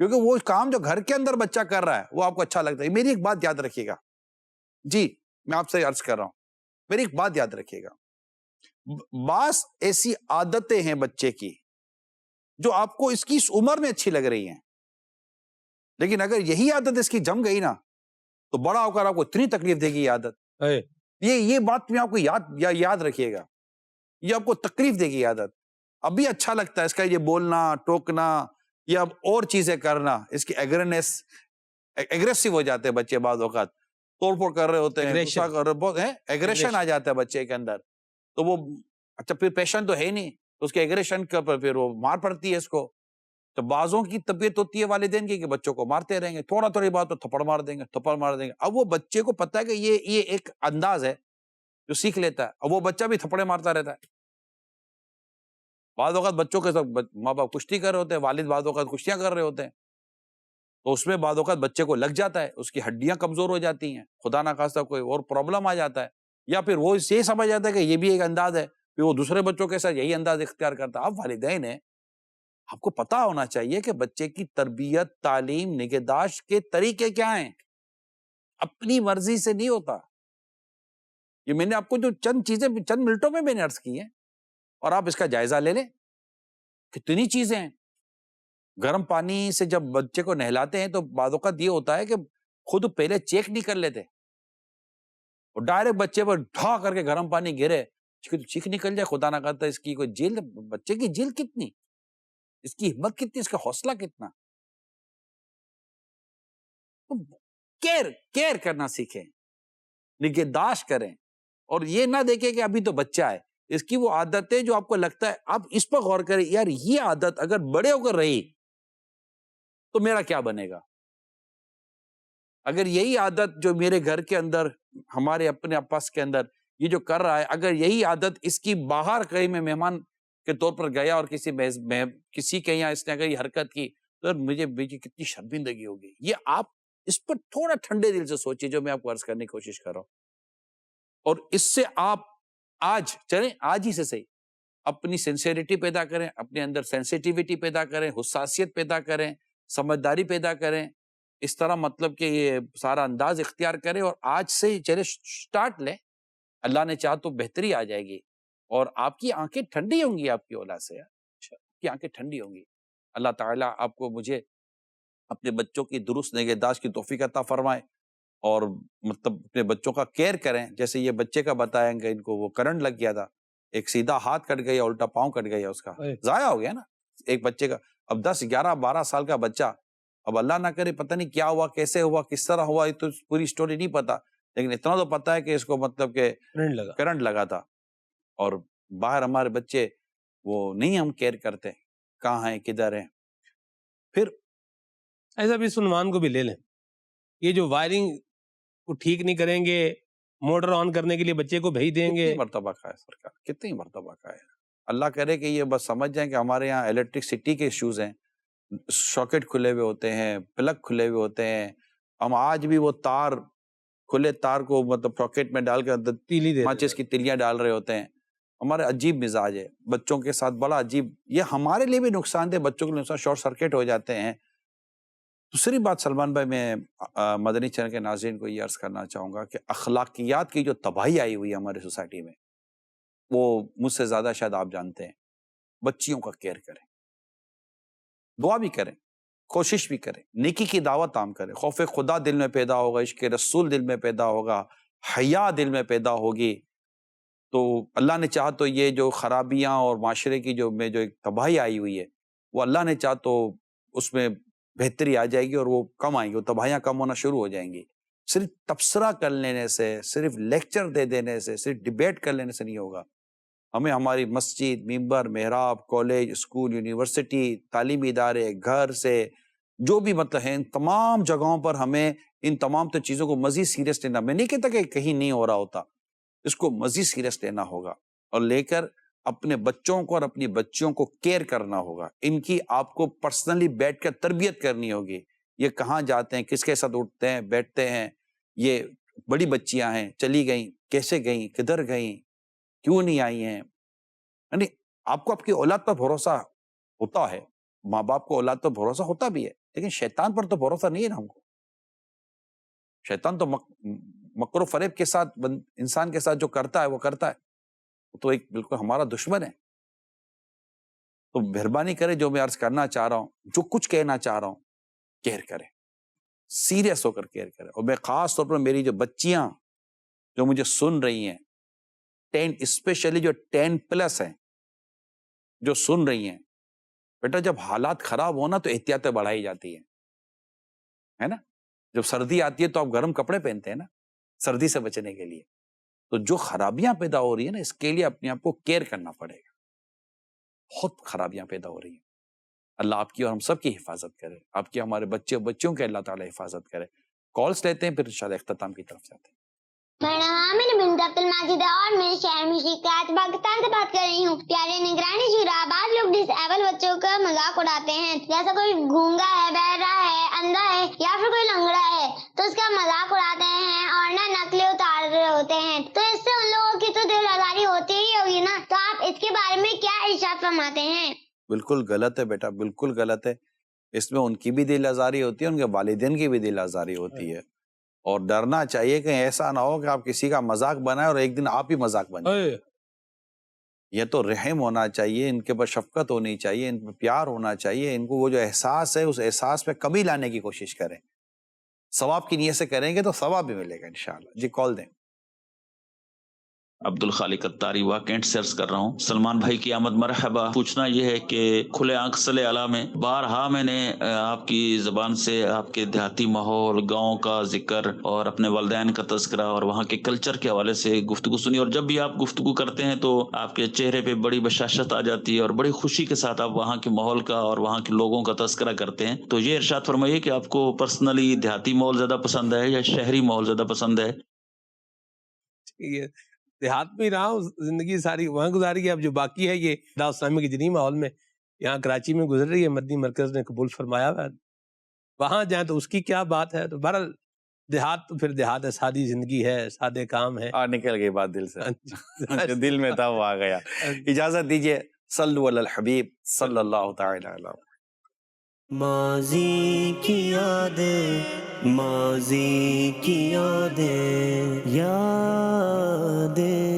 کیونکہ وہ کام جو گھر کے اندر بچہ کر رہا ہے وہ آپ کو اچھا لگتا ہے. میری ایک بات یاد رکھیے گا جی، میں آپ سے عرض کر رہا ہوں، میری ایک بات یاد رکھیے گا. بعض ایسی عادتیں ہیں بچے کی جو آپ کو اس کی اس عمر میں اچھی لگ رہی ہیں، لیکن اگر یہی عادت اس کی جم گئی نا تو بڑا ہو کر آپ کو اتنی تکلیف دے گی یہ عادت. یہ بات میں آپ کو یاد رکھیے گا، یہ آپ کو تکلیف دے گی عادت. ابھی اچھا لگتا ہے اس کا یہ بولنا، ٹوکنا یا اور چیزیں کرنا، اس کی ایگریسو ہو جاتے ہیں بچے. بعض اوقات توڑ پھوڑ کر رہے ہوتے ہیں، غصہ کر رہے بہت ہیں، ایگریشن آ جاتا ہے بچے کے اندر. تو وہ اچھا پھر پیشن تو ہے نہیں، تو اس کے ایگریشن کا پھر وہ مار پڑتی ہے اس کو. تو بعضوں کی طبیعت ہوتی ہے والدین کی کہ بچوں کو مارتے رہیں گے، تھوڑی بات تو تھپڑ مار دیں گے. اب وہ بچے کو پتا ہے کہ یہ ایک انداز ہے جو سیکھ لیتا ہے، اب وہ بچہ بھی تھپڑے مارتا رہتا ہے. بعض اوقات بچوں کے ساتھ ماں باپ کشتی کر رہے ہوتے ہیں، والد بعض اوقات کشتیاں کر رہے ہوتے ہیں، تو اس میں بعض اوقات بچے کو لگ جاتا ہے، اس کی ہڈیاں کمزور ہو جاتی ہیں، خدا نہ خواستہ کوئی اور پرابلم آ جاتا ہے، یا پھر وہ یہ سمجھ جاتا ہے کہ یہ بھی ایک انداز ہے، پھر وہ دوسرے بچوں کے ساتھ یہی انداز اختیار کرتا ہے. آپ والدین ہیں، آپ کو پتا ہونا چاہیے کہ بچے کی تربیت، تعلیم، نگہداشت کے طریقے کیا ہیں. اپنی مرضی سے نہیں ہوتا. یہ میں نے آپ کو جو چند چیزیں چند منٹوں میں نے عرض کی ہیں، اور آپ اس کا جائزہ لے لیں. کتنی چیزیں ہیں. گرم پانی سے جب بچے کو نہلاتے ہیں تو بعض اوقات یہ ہوتا ہے کہ خود پہلے چیک نہیں کر لیتے، اور ڈائریکٹ بچے پر ڈھا کر کے گرم پانی گرے، اس کی تو چیخ نکل جائے، خدا نہ کرتا اس کی کوئی جیل. بچے کی جیل کتنی، اس کی ہمت کتنی، اس کا حوصلہ کتنا. کیئر کرنا سیکھیں، نگہداشت کریں، اور یہ نہ دیکھیں کہ ابھی تو بچہ ہے. اس کی وہ عادت ہے جو آپ کو لگتا ہے، آپ اس پر غور کریں، یار یہ عادت اگر بڑے ہو کر رہی تو میرا کیا بنے گا. اگر یہی عادت جو میرے گھر کے اندر، ہمارے اپنے آپس کے اندر یہ جو کر رہا ہے، اگر یہی عادت اس کی باہر کہیں میں مہمان کے طور پر گیا اور کسی کے یہاں اس نے اگر یہ حرکت کی تو مجھے کتنی شرمندگی ہوگی. یہ آپ اس پر تھوڑا ٹھنڈے دل سے سوچیے جو میں آپ کو عرض کرنے کی کوشش کر رہا ہوں. اور اس سے آپ آج ہی سے صحیح اپنی سینسیریٹی پیدا کریں، اپنے اندر سینسیٹیوٹی پیدا کریں، حساسیت پیدا کریں، سمجھداری پیدا کریں. اس طرح مطلب کہ یہ سارا انداز اختیار کریں اور آج سے چلے سٹارٹ لیں. اللہ نے چاہا تو بہتری آ جائے گی اور آپ کی آنکھیں ٹھنڈی ہوں گی. آپ کی اولاد سے آپ کی آنکھیں ٹھنڈی ہوں گی. اللہ تعالیٰ آپ کو مجھے اپنے بچوں کی درست نگہداشت کی توفیق عطا فرمائے اور مطلب اپنے بچوں کا کیئر کریں. جیسے یہ بچے کا بتائیں کہ ان کو وہ کرنٹ لگ گیا تھا، ایک سیدھا ہاتھ کٹ گیا، الٹا پاؤں کٹ گیا، اس کا ضائع ہو گیا نا ایک بچے کا. اب 10 11 12 سال کا بچہ، اب اللہ نہ کرے پتہ نہیں کیا ہوا، کیسے ہوا، کس طرح ہوا، یہ تو پوری سٹوری نہیں پتا، لیکن اتنا تو پتا ہے کہ اس کو مطلب کہ کرنٹ لگا تھا. اور باہر ہمارے بچے وہ نہیں ہم کیئر کرتے، کہاں ہیں کدھر ہیں. پھر ایسا بھی سلمان کو بھی لے لیں، یہ جو وائرنگ کو ٹھیک نہیں کریں گے، موٹر آن کرنے کے لیے بچے کو بھیج دیں گے. کتنی مرتبہ کہا ہے سرکار، کتنی مرتبہ کہا ہے. اللہ کرے کہ یہ بس سمجھ جائیں کہ ہمارے یہاں الیکٹرکسٹی کے ایشوز ہیں، ساکٹ کھلے ہوئے ہوتے ہیں، پلگ کھلے ہوئے ہوتے ہیں. ہم آج بھی وہ تار، کھلے تار کو مطلب پاکٹ میں ڈال کر ماچس کی تلیاں ڈال رہے ہوتے ہیں. ہمارے عجیب مزاج ہے بچوں کے ساتھ، بڑا عجیب. یہ ہمارے لیے بھی نقصان دہ، بچوں کے نقصان، شارٹ سرکٹ ہو جاتے ہیں. دوسری بات سلمان بھائی، میں مدنی چینل کے ناظرین کو یہ عرض کرنا چاہوں گا کہ اخلاقیات کی جو تباہی آئی ہوئی ہے ہماری سوسائٹی میں، وہ مجھ سے زیادہ شاید آپ جانتے ہیں. بچیوں کا کیئر کریں، دعا بھی کریں، کوشش بھی کریں، نیکی کی دعوت عام کریں. خوف خدا دل میں پیدا ہوگا، عشق رسول دل میں پیدا ہوگا، حیا دل میں پیدا ہوگی، تو اللہ نے چاہا تو یہ جو خرابیاں اور معاشرے کی جو ایک تباہی آئی ہوئی ہے، وہ اللہ نے چاہا تو اس میں بہتری آ جائے گی اور وہ کم آئیں گی، وہ تباہیاں کم ہونا شروع ہو جائیں گی. صرف تبصرہ کر لینے سے، صرف لیکچر دے دینے سے، صرف ڈیبیٹ کر لینے سے نہیں ہوگا. ہمیں ہماری مسجد، ممبر، محراب، کالج، اسکول، یونیورسٹی، تعلیمی ادارے، گھر سے جو بھی مطلب ہے، ان تمام جگہوں پر ہمیں ان تمام تو چیزوں کو مزید سیریس لینا. میں نہیں کہتا کہ کہیں نہیں ہو رہا ہوتا، اس کو مزید سیریس لینا ہوگا اور لے کر اپنے بچوں کو اور اپنی بچیوں کو کیئر کرنا ہوگا. ان کی آپ کو پرسنلی بیٹھ کر تربیت کرنی ہوگی. یہ کہاں جاتے ہیں، کس کے ساتھ اٹھتے ہیں بیٹھتے ہیں، یہ بڑی بچیاں ہیں، چلی گئیں، کیسے گئیں، کدھر گئیں، کیوں نہیں آئی ہیں. یعنی آپ کو آپ کی اولاد پر بھروسہ ہوتا ہے، ماں باپ کو اولاد پر بھروسہ ہوتا بھی ہے، لیکن شیطان پر تو بھروسہ نہیں ہے نا. ہم کو شیطان تو مکر و فریب کے ساتھ انسان کے ساتھ جو کرتا ہے وہ کرتا ہے، وہ تو ایک بالکل ہمارا دشمن ہے. تو مہربانی کرے، جو میں عرض کرنا چاہ رہا ہوں، جو کچھ کہنا چاہ رہا ہوں، کیئر کریں، سیریس ہو کر کیئر کریں. اور میں خاص طور پر میری جو بچیاں جو مجھے سن رہی ہیں، 10 اسپیشلی جو 10+ ہیں جو سن رہی ہیں، بیٹا جب حالات خراب ہونا تو احتیاطیں بڑھائی جاتی ہیں، ہے نا. جب سردی آتی ہے تو آپ گرم کپڑے پہنتے ہیں نا، سردی سے بچنے کے لیے. تو جو خرابیاں پیدا ہو رہی ہیں نا، اس کے لیے اپنے آپ کو کیئر کرنا پڑے گا. بہت خرابیاں پیدا ہو رہی ہیں. اللہ آپ کی اور ہم سب کی حفاظت کرے، آپ کی ہمارے بچوں کے اللہ تعالیٰ حفاظت کرے. کالز لیتے ہیں، پھر انشاءاللہ اختتام کی طرف جاتے ہیں. میرا نام ہے بنت عبد الماجد ہے اور میں شہر مشرقات پاکستان سے بات کر رہی ہوں. پیارے نگرانی شورا، بعض لوگ ڈس ایبل بچوں کا مذاق اڑاتے ہیں، جیسا کوئی گونگا ہے، بہرا ہے، اندھا ہے یا پھر کوئی لنگڑا ہے تو اس کا مذاق اڑاتے ہیں اور نقلیں اتار رہے ہوتے ہیں. تو اس سے ان لوگوں کی تو دل آزاری ہوتی ہی ہوگی نا. تو آپ اس کے بارے میں کیا ارشاد فرماتے ہیں؟ بالکل غلط ہے بیٹا، بالکل غلط ہے. اس میں ان کی بھی دل آزاری ہوتی ہے، ان کے والدین کی بھی دل آزاری ہوتی ہے. اور ڈرنا چاہیے کہ ایسا نہ ہو کہ آپ کسی کا مذاق بنائیں اور ایک دن آپ ہی مذاق بنیں. یہ تو رحم ہونا چاہیے، ان کے پر شفقت ہونی چاہیے، ان پر پیار ہونا چاہیے. ان کو وہ جو احساس ہے، اس احساس میں کمی لانے کی کوشش کریں. ثواب کی نیت سے کریں گے تو ثواب بھی ملے گا انشاءاللہ. جی کال دیں. عبد الخالق اتاری وا کینٹ سے عرض کر رہا ہوں. سلمان بھائی کی آمد مرحبا. پوچھنا یہ ہے کہ کھلے آنکھ صلی اعلیٰ میں بارہا میں نے آپ کی زبان سے آپ کے دیہاتی ماحول، گاؤں کا ذکر اور اپنے والدین کا تذکرہ اور وہاں کے کلچر کے حوالے سے گفتگو سنی، اور جب بھی آپ گفتگو کرتے ہیں تو آپ کے چہرے پہ بڑی بشاشت آ جاتی ہے اور بڑی خوشی کے ساتھ آپ وہاں کے ماحول کا اور وہاں کے لوگوں کا تذکرہ کرتے ہیں. تو یہ ارشاد فرمائیے کہ آپ کو پرسنلی دیہاتی ماحول زیادہ پسند ہے یا شہری ماحول زیادہ پسند ہے؟ یہ دیہات میں ہی رہا ہوں، زندگی ساری وہاں گزاری ہے. اب جو باقی ہے یہ دعوت اسلامی کے جنی ماحول میں یہاں کراچی میں گزر رہی ہے، مدنی مرکز نے قبول فرمایا ہوا ہے. وہاں جائیں تو اس کی کیا بات ہے. تو بہرحال دیہات تو پھر دیہات ہے، سادی زندگی ہے، سادے کام ہے. نکل گئی بات دل سے، جو دل میں تھا وہ آ گیا. اجازت دیجیے، صلو علی الحبیب صلی اللہ تعالی علیہ. ماضی کی یادیں، ماضی کی یادیں، یادیں